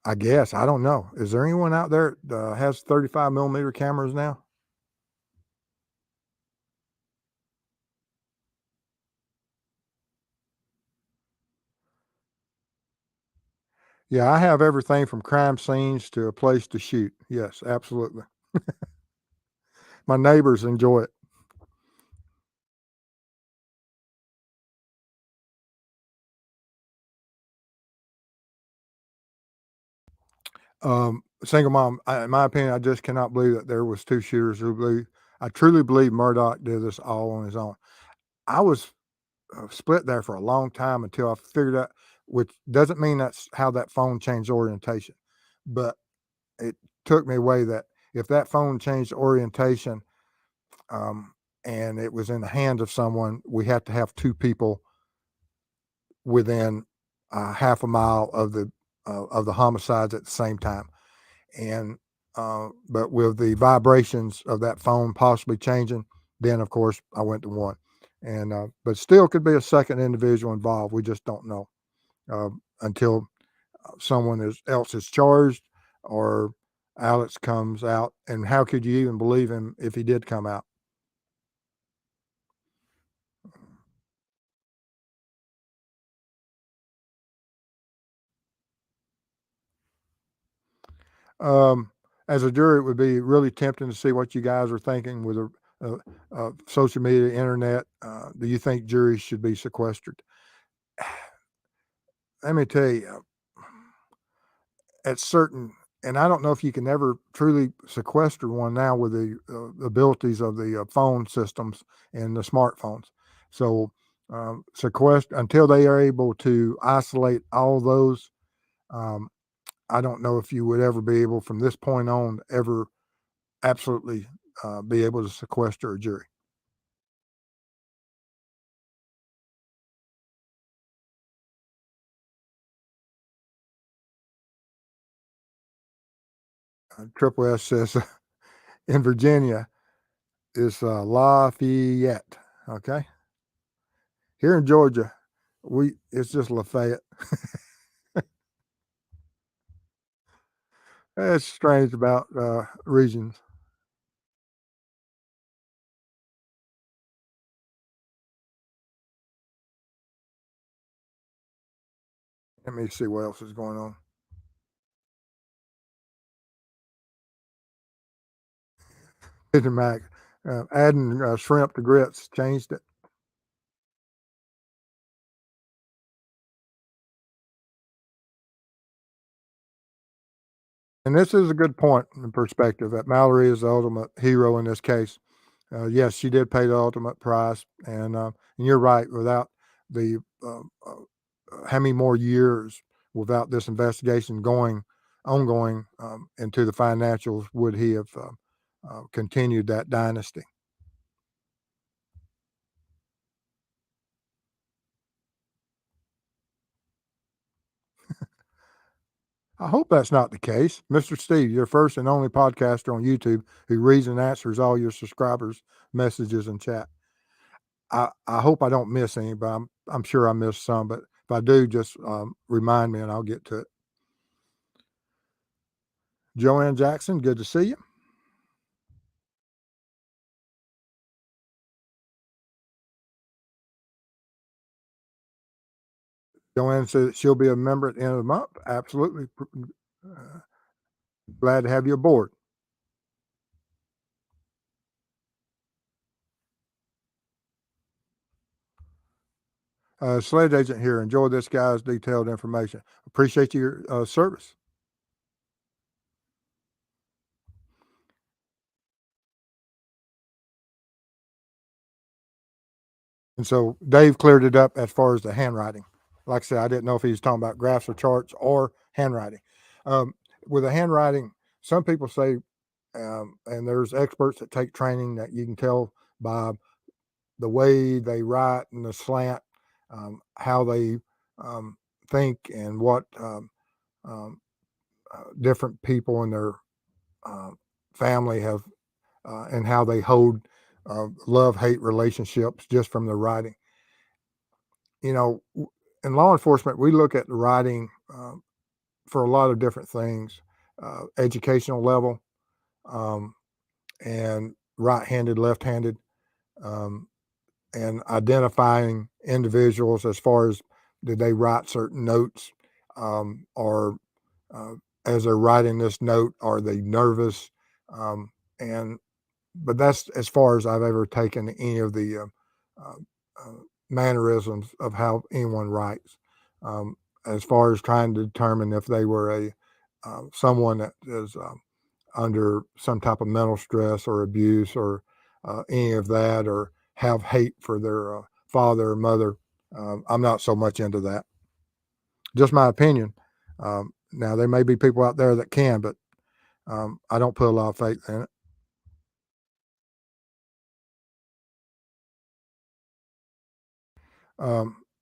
Speaker 2: I guess I don't know. Is there anyone out there that has 35 millimeter cameras now? Yeah, I have everything from crime scenes to a place to shoot. Yes, absolutely. My neighbors enjoy it. Single mom, in my opinion, I just cannot believe that there was two shooters who believe. I truly believe Murdaugh did this all on his own. I was split there for a long time until I figured out, which doesn't mean that's how that phone changed orientation, but it took me away that if that phone changed orientation, um, and it was in the hands of someone, we had to have two people within half a mile of the homicides at the same time. And but with the vibrations of that phone possibly changing, then of course I went to one. And but still could be a second individual involved. We just don't know until else is charged or Alex comes out. And how could you even believe him if he did come out? As a jury, it would be really tempting to see what you guys are thinking with social media, internet. Do you think juries should be sequestered? Let me tell you, at certain, and I don't know if you can ever truly sequester one now with the abilities of the phone systems and the smartphones. So, sequester until they are able to isolate all those. Um, I don't know if you would ever be able, from this point on, ever absolutely be able to sequester a jury. Triple S says in Virginia is Lafayette. Okay, here in Georgia, it's just Lafayette. That's strange about regions. Let me see what else is going on. Pigeon Mac, adding shrimp to grits changed it. And this is a good point in perspective that Mallory is the ultimate hero in this case. Yes, she did pay the ultimate price, and you're right. Without the how many more years without this investigation going ongoing into the financials would he have continued that dynasty? I hope that's not the case. Mr. Steve, you're first and only podcaster on YouTube who reads and answers all your subscribers' messages and chat. I hope I don't miss any, but I'm sure I missed some. But if I do, just remind me and I'll get to it. Joanne Jackson, good to see you. Joanne said she'll be a member at the end of the month. Absolutely. Uh, Glad to have you aboard. Sledge agent here. Enjoy this guy's detailed information. Appreciate your service. And so Dave cleared it up as far as the handwriting. Like I said, I didn't know if he was talking about graphs or charts or handwriting. Um, with the handwriting, some people say, and there's experts that take training that you can tell by the way they write and the slant, how they think, and what different people in their uh, family have, and how they hold love hate relationships just from their writing. You know, in law enforcement, we look at the writing for a lot of different things, educational level, um, and right-handed, left-handed, um, and identifying individuals as far as did they write certain notes, or uh, as they're writing this note, are they nervous? And but that's as far as I've ever taken any of the uh, uh, mannerisms of how anyone writes. As far as trying to determine if they were a someone that is under some type of mental stress or abuse or any of that, or have hate for their father or mother. I'm not so much into that. Just my opinion. Now there may be people out there that can, but I don't put a lot of faith in it.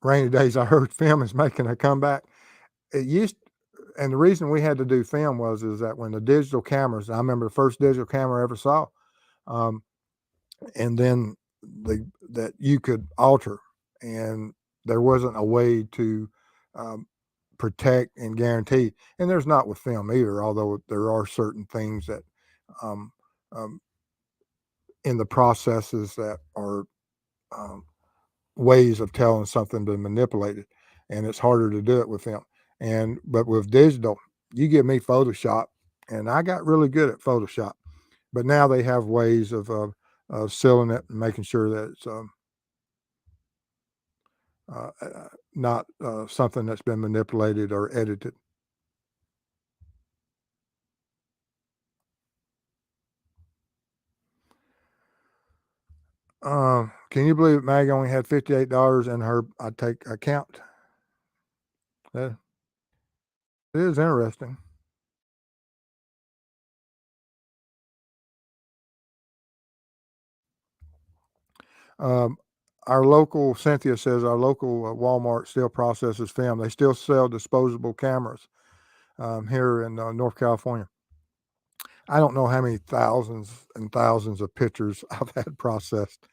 Speaker 2: Rainy days, I heard film is making a comeback. It used, and the reason we had to do film was is that when the digital cameras, I remember the first digital camera I ever saw, um, and then that you could alter, and there wasn't a way to um, protect and guarantee. And there's not with film either, although there are certain things that um, um, in the processes that are um, ways of telling something to manipulate it, and it's harder to do it with film. And but with digital, you give me Photoshop, and I got really good at Photoshop. But now they have ways of sealing it and making sure that it's not something that's been manipulated or edited. Can you believe Maggie only had $58 in her account? That it is interesting. Um, our local Cynthia says our local Walmart still processes film. They still sell disposable cameras here in North California. I don't know how many thousands and thousands of pictures I've had processed.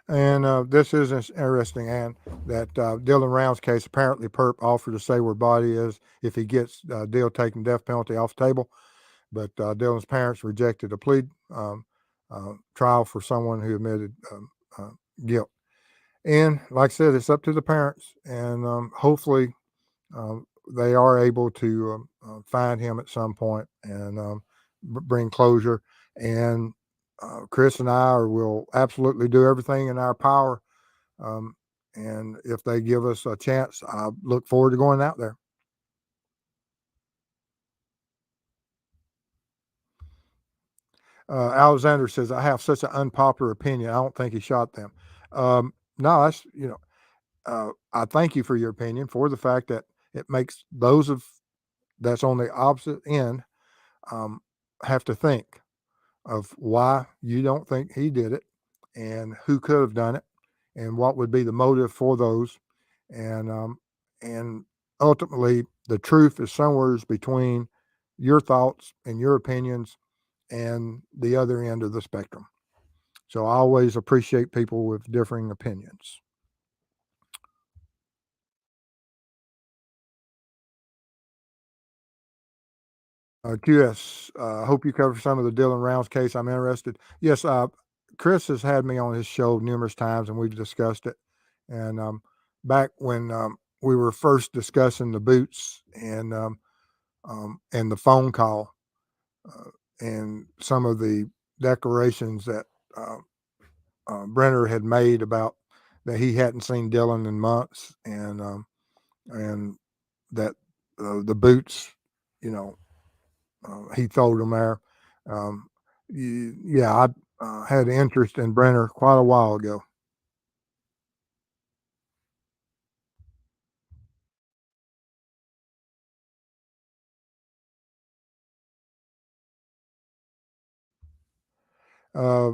Speaker 2: And this is interesting, Ann, that Dylan Round's case, apparently Perp offered to say where body is if he gets Dill taking death penalty off the table. But Dylan's parents rejected a plea trial for someone who admitted guilt. And like I said, it's up to the parents, and hopefully they are able to find him at some point and bring closure. And Chris and I will absolutely do everything in our power. And if they give us a chance, I look forward to going out there. Alexander says, I have such an unpopular opinion. I don't think he shot them. No, that's, I thank you for your opinion, for the fact that it makes those of that's on the opposite end have to think of why you don't think he did it and who could have done it and what would be the motive for those. And ultimately, the truth is somewhere between your thoughts and your opinions and the other end of the spectrum. So I always appreciate people with differing opinions. QS, I hope you cover some of the Dylan Rounds case. I'm interested. Yes, Chris has had me on his show numerous times, and we've discussed it. And back when we were first discussing the boots and the phone call and some of the declarations that Brenner had made about that he hadn't seen Dylan in months, and that the boots, you know, he told them there. Yeah, I had interest in Brenner quite a while ago. Uh,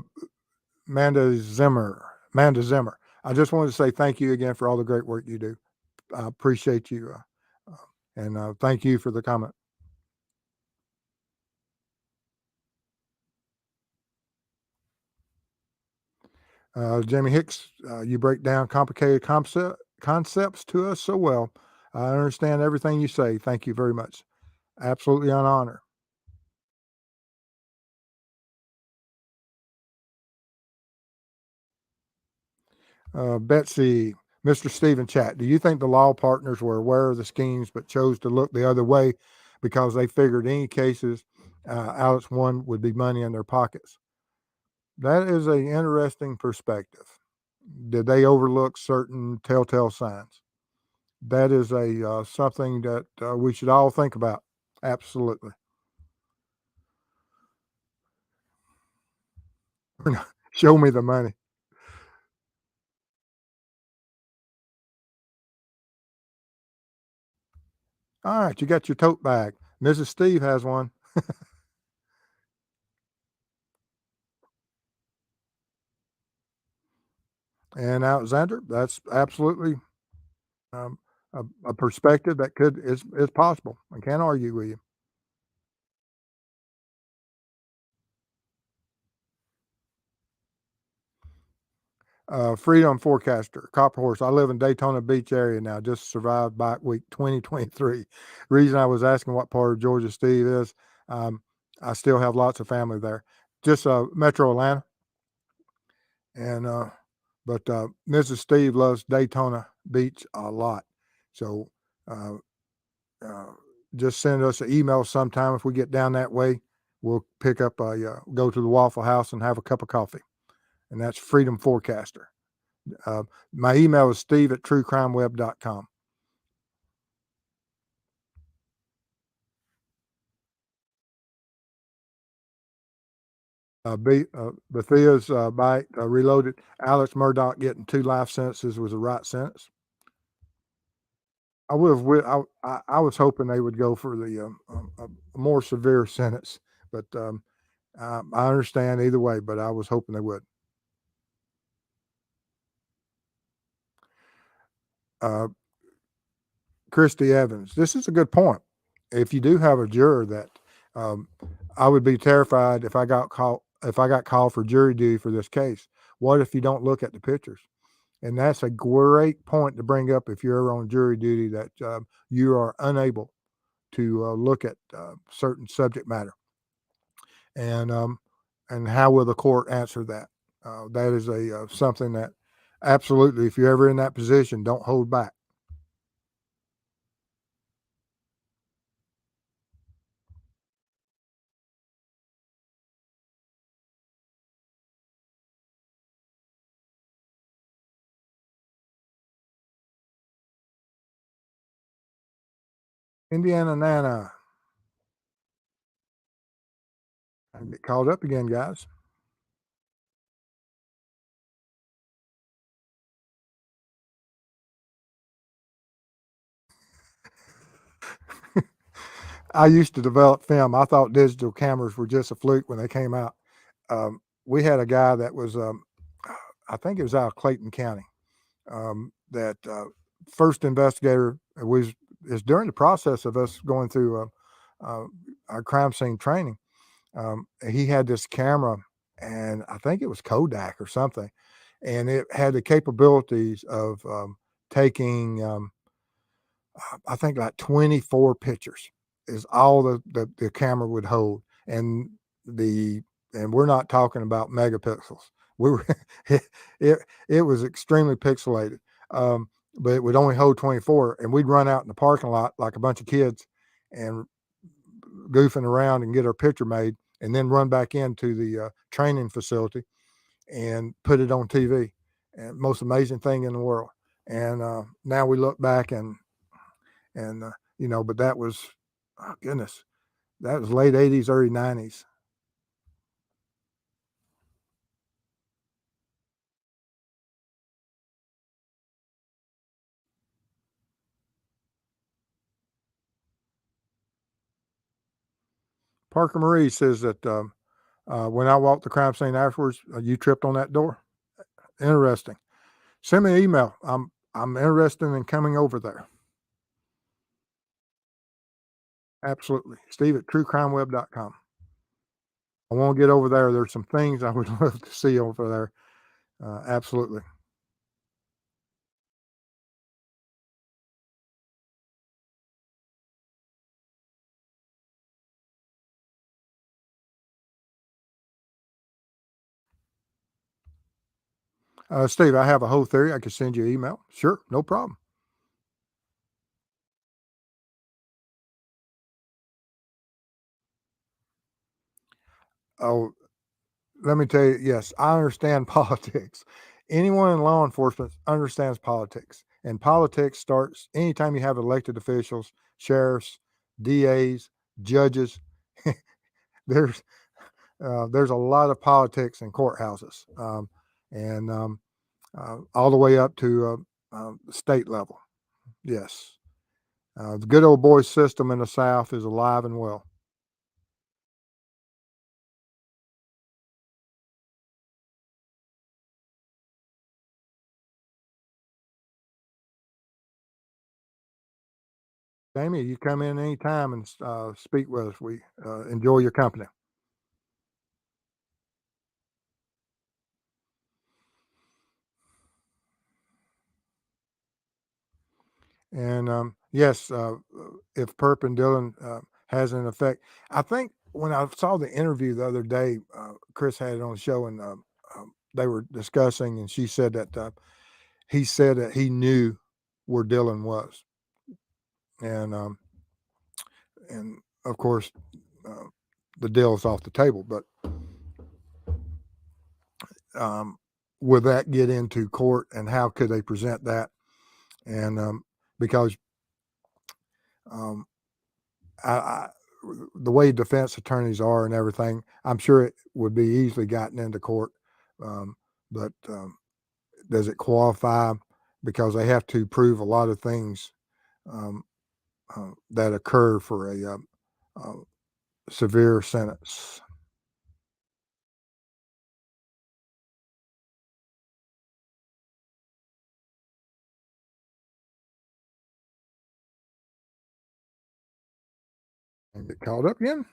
Speaker 2: Amanda Zimmer. I just wanted to say thank you again for all the great work you do. I appreciate you, and thank you for the comment. Jamie Hicks, you break down complicated concepts to us so well. I understand everything you say. Thank you very much. Absolutely an honor. Betsy, Mr. Stephen Chat, do you think the law partners were aware of the schemes but chose to look the other way because they figured any cases Alex won would be money in their pockets? That is an interesting perspective. Did they overlook certain telltale signs? That is a something that we should all think about. Absolutely. Show me the money. All right, you got your tote bag. Mrs. Steve has one. And Alexander, that's absolutely um, a perspective that is possible. I can't argue with you. Freedom Forecaster, Copper Horse. I live in Daytona Beach area now. Just survived bike week 2023. Reason I was asking what part of Georgia Steve is, I still have lots of family there. Just Metro Atlanta. And but Mrs. Steve loves Daytona Beach a lot, so uh, uh, just send us an email sometime if we get down that way. We'll pick up go to the Waffle House and have a cup of coffee, and that's Freedom Forecaster. Uh, my email is steve@truecrimeweb.com. Bethia's bite reloaded. Alex Murdaugh getting 2 life sentences was the right sentence. I would have. I was hoping they would go for the a more severe sentence, but I understand either way. But I was hoping they would. Uh, Christy Evans. This is a good point. If you do have a juror that, um, I would be terrified if I got called for jury duty for this case. What if you don't look at the pictures? And that's a great point to bring up if you're ever on jury duty that you are unable to look at certain subject matter, and how will the court answer that? That is a something that absolutely, if you're ever in that position, don't hold back. Indiana Nana, I get called up again, guys. I used to develop film. I thought digital cameras were just a fluke when they came out. We had a guy that was, I think it was out of Clayton County, that first investigator was is during the process of us going through our crime scene training. He had this camera, and I think it was Kodak or something, and it had the capabilities of taking I think like 24 pictures is all the camera would hold. And the and we're not talking about megapixels. We were it, it it was extremely pixelated. But it would only hold 24, and we'd run out in the parking lot like a bunch of kids and goofing around and get our picture made, and then run back into the training facility and put it on TV. And most amazing thing in the world. And now we look back and but that was, oh goodness, that was late '80s, early '90s. Parker Marie says that when I walked the crime scene afterwards, you tripped on that door. Interesting. Send me an email. I'm interested in coming over there. Absolutely. Steve@truecrimeweb.com. I want to get over there. There's some things I would love to see over there. Absolutely. Steve, I have a whole theory. I could send you an email. Sure, no problem. Oh, let me tell you, yes, I understand politics. Anyone in law enforcement understands politics. And politics starts anytime you have elected officials, sheriffs, DAs, judges. there's there's a lot of politics in courthouses, and all the way up to the state level. Yes, the good old boy system in the South is alive and well. Jamie, you come in anytime and speak with us. We enjoy your company. And yes, if Perp and Dylan has an effect, I think when I saw the interview the other day, Chris had it on the show, and they were discussing, and she said that he said that he knew where Dylan was, and and of course, uh, the deal is off the table. But um, will that get into court, and how could they present that? And because um, I, the way defense attorneys are and everything, I'm sure it would be easily gotten into court. Um, but does it qualify? Because they have to prove a lot of things um, that occur for a uh, severe sentence. And get caught up again?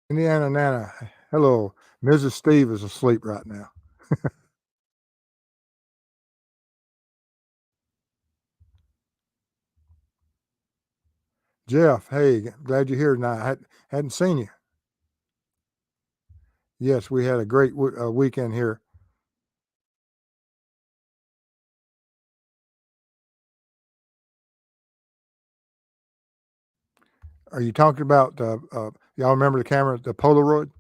Speaker 2: Indiana Nana, hello. Mrs. Steve is asleep right now. Jeff, hey, glad you're here tonight. Hadn't seen you. Yes, we had a great weekend here. Are you talking about, y'all remember the camera, the Polaroid?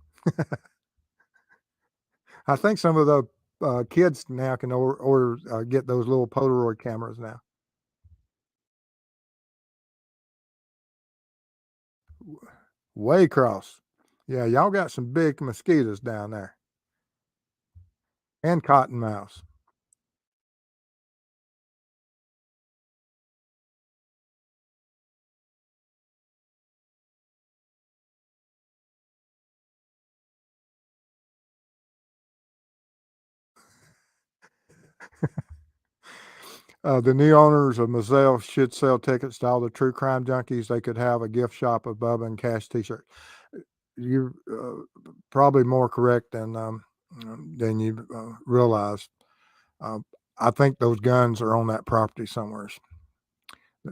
Speaker 2: I think some of the kids now can get those little Polaroid cameras now. Way across. Yeah, y'all got some big mosquitoes down there and cottonmouths. The new owners of Mazzelle should sell tickets to all the true crime junkies. They could have a gift shop of Bubba and Cash T-shirt. You're probably more correct than you realized. Uh, I think those guns are on that property somewhere.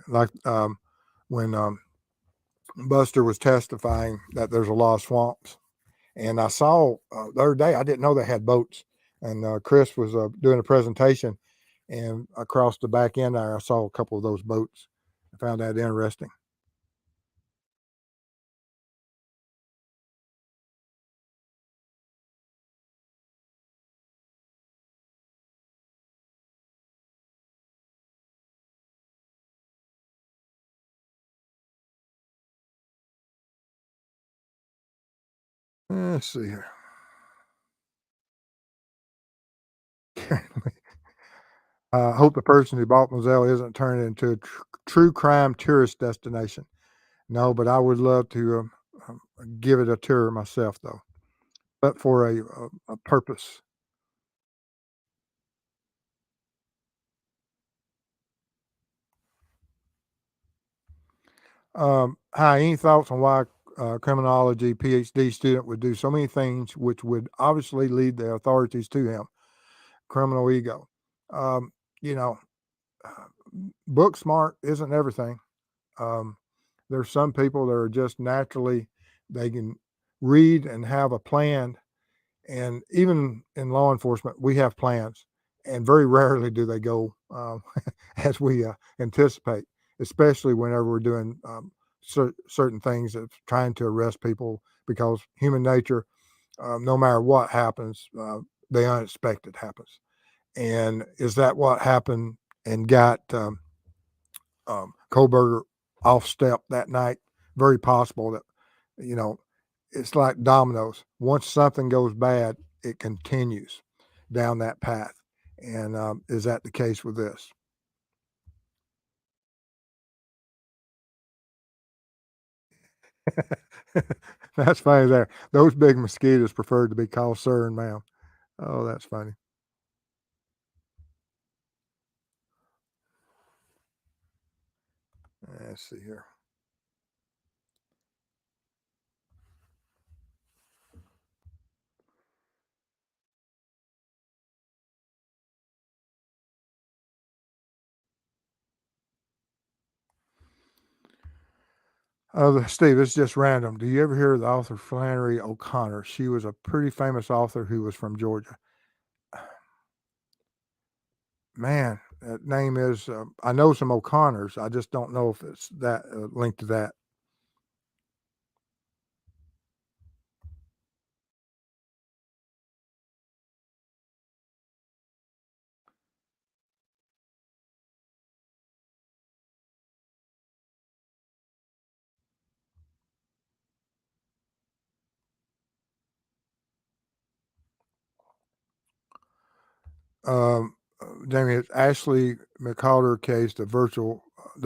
Speaker 2: Like when Buster was testifying that there's a lot of swamps, and I saw the other day, I didn't know they had boats, and Chris was doing a presentation, and across the back end there, I saw a couple of those boats. I found that interesting. Let's see here. I hope the person who bought Moselle isn't turning it into a true crime tourist destination. No, but I would love to give it a tour myself, though, but for a purpose. Hi, any thoughts on why a criminology PhD student would do so many things which would obviously lead the authorities to him? Criminal ego. Um, you know, uh, book smart isn't everything. Um, there's some people that are just naturally, they can read and have a plan. And even in law enforcement, we have plans, and very rarely do they go as we anticipate, especially whenever we're doing certain things of trying to arrest people, because human nature, no matter what happens, the unexpected happens. And is that what happened and got Koberger off step that night? Very possible that, you know, it's like dominoes. Once something goes bad, it continues down that path. And is that the case with this? That's funny there. Those big mosquitoes preferred to be called sir and ma'am. Oh, that's funny. Let's see here. Steve, it's just random. Do you ever hear of the author Flannery O'Connor? She was a pretty famous author who was from Georgia. Man, that name is, I know some O'Connors. I just don't know if it's that linked to that. Jamie, it's Ashley McCalder case, the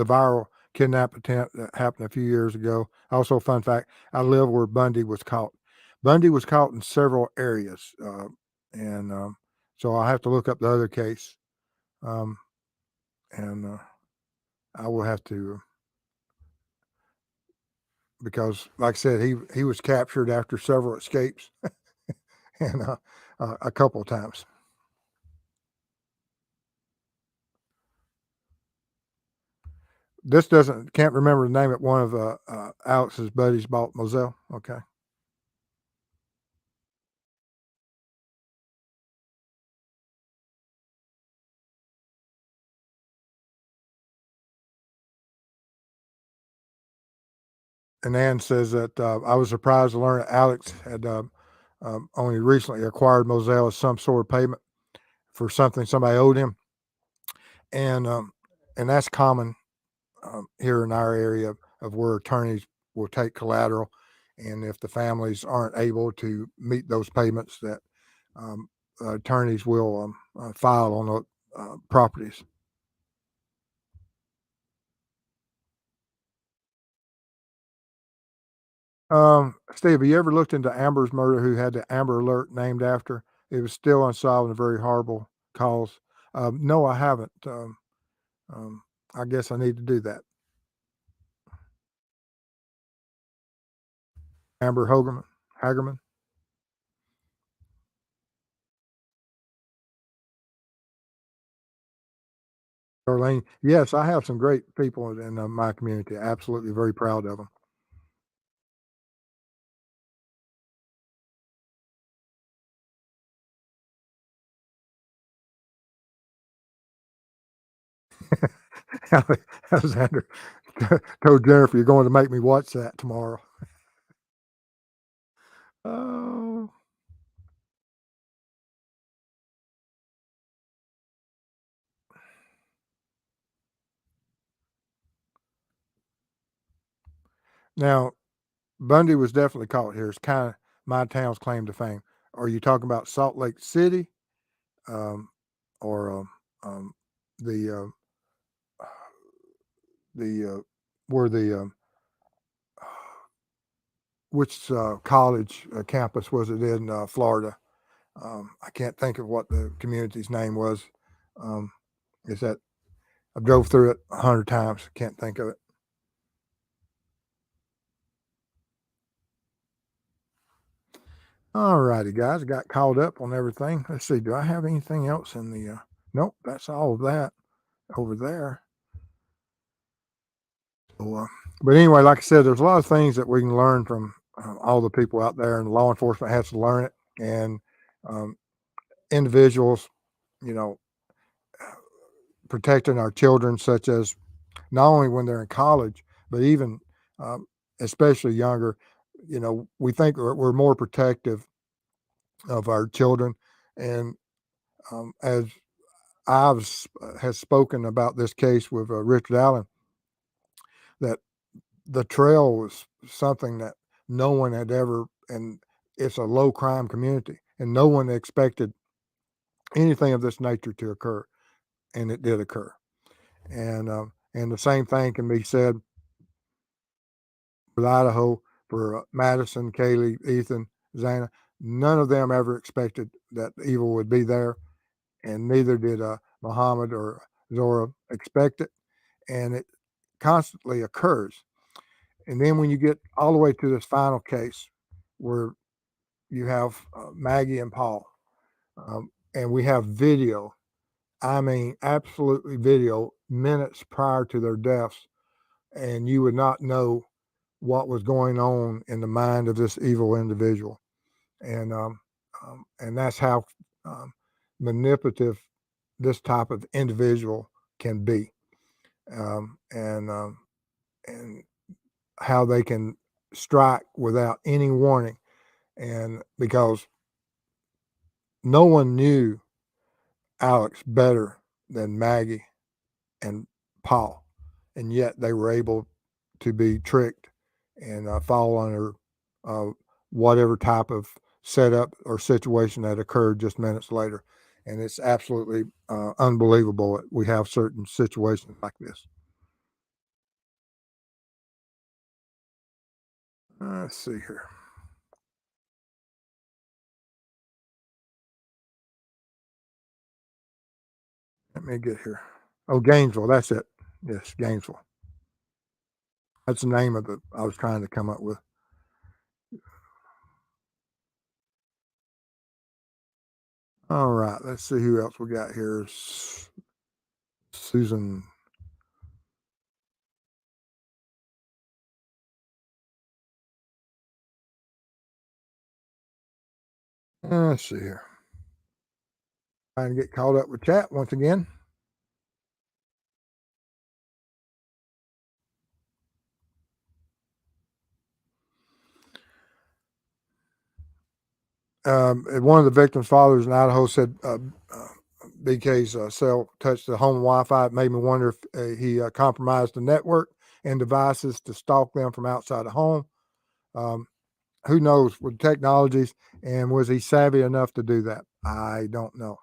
Speaker 2: viral kidnap attempt that happened a few years ago. Also, fun fact: I live where Bundy was caught. Bundy was caught in several areas, and so I'll have to look up the other case, um, and I will have to because, like I said, he was captured after several escapes, and a couple of times. This doesn't can't remember the name of one of Alex's buddies bought Moselle. Okay. And Ann says that I was surprised to learn that Alex had only recently acquired Moselle as some sort of payment for something somebody owed him, and um, and that's common here in our area of where attorneys will take collateral, and if the families aren't able to meet those payments, that um, attorneys will file on the properties. Steve, have you ever looked into Amber's murder, who had the Amber Alert named after? It was still unsolved and a very horrible cause. No, I haven't. Um, I guess I need to do that. Amber Hagerman, Darlene. Yes, I have some great people in my community. Absolutely very proud of them. Alexander told Jennifer, "You're going to make me watch that tomorrow." Oh, now Bundy was definitely caught here. It's kind of my town's claim to fame. Are you talking about Salt Lake City, um, or um, the where the which college campus was it in Florida? I can't think of what the community's name was. Um, is that I drove through it 100 times. Can't think of it. All righty, guys. Got caught up on everything. Let's see. Do I have anything else in the? Nope. That's all of that over there. So, but anyway, like I said, there's a lot of things that we can learn from all the people out there, and law enforcement has to learn it. And um, individuals, you know, protecting our children, such as not only when they're in college, but even um, especially younger. You know, we think we're more protective of our children, and as has spoken about this case with Richard Allen, that the trail was something that no one had ever, and it's a low crime community, and no one expected anything of this nature to occur, and it did occur. And the same thing can be said with Idaho for Madison, Kaylee, Ethan, Zana. None of them ever expected that evil would be there, and neither did Muhammad or Zora expect it, and it constantly occurs. And then when you get all the way to this final case where you have Maggie and Paul, and we have video, I mean, absolutely video minutes prior to their deaths, and you would not know what was going on in the mind of this evil individual, and that's how um, manipulative this type of individual can be, um, and um, and how they can strike without any warning, and because no one knew Alex better than Maggie and Paul, and yet they were able to be tricked and fall under uh, whatever type of setup or situation that occurred just minutes later. And it's absolutely unbelievable that we have certain situations like this. Let's see here. Let me get here. Oh, Gainesville. That's it. Yes, Gainesville. That's the name of it I was trying to come up with. All right. Let's see who else we got here. Susan. Let's see here. Trying to get caught up with chat once again. One of the victim's fathers in Idaho said BK's cell touched the home Wi-Fi. It made me wonder if he compromised the network and devices to stalk them from outside the home. Who knows with technologies, and was he savvy enough to do that? I don't know.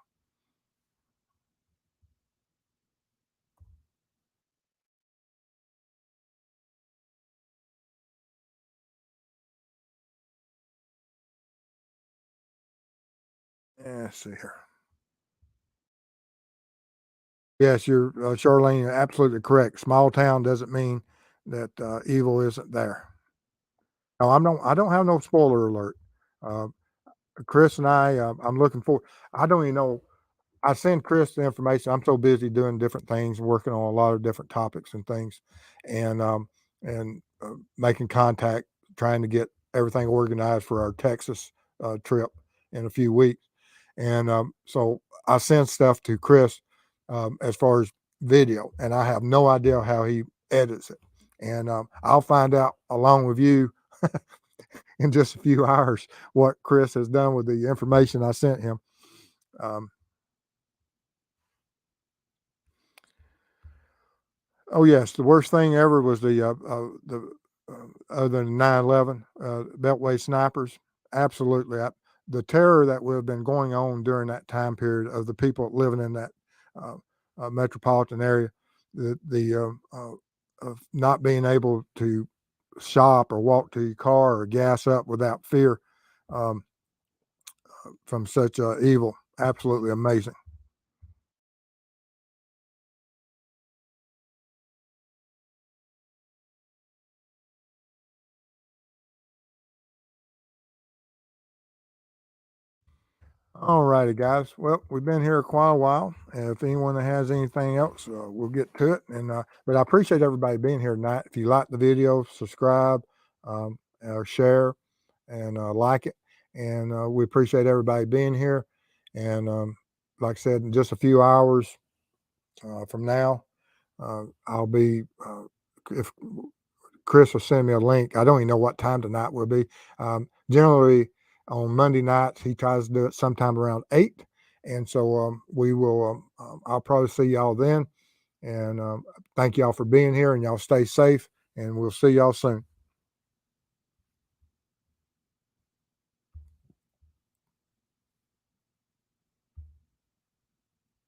Speaker 2: Let's see here. Yes, you're Charlene, you're absolutely correct. Small town doesn't mean that evil isn't there. No, I don't have no spoiler alert. Uh, Chris and I'm looking for. I don't even know. I send Chris the information. I'm so busy doing different things, working on a lot of different topics and things, and making contact, trying to get everything organized for our Texas trip in a few weeks. And so I send stuff to Chris as far as video, and I have no idea how he edits it. And I'll find out along with you in just a few hours what Chris has done with the information I sent him. Um, Oh yes, the worst thing ever was the other than 9/11 Beltway snipers. Absolutely, the terror that would have been going on during that time period of the people living in that uh, metropolitan area, the of not being able to shop or walk to your car or gas up without fear um, from such evil. Absolutely amazing. All righty, guys. Well, we've been here quite a while. And if anyone has anything else, we'll get to it. And but I appreciate everybody being here tonight. If you like the video, subscribe, or share, and like it. And we appreciate everybody being here. And like I said, in just a few hours from now, I'll be if Chris will send me a link. I don't even know what time tonight will be. Generally, on Monday nights, he tries to do it sometime around 8. And so we will, I'll probably see y'all then. And thank y'all for being here, and y'all stay safe, and we'll see y'all soon.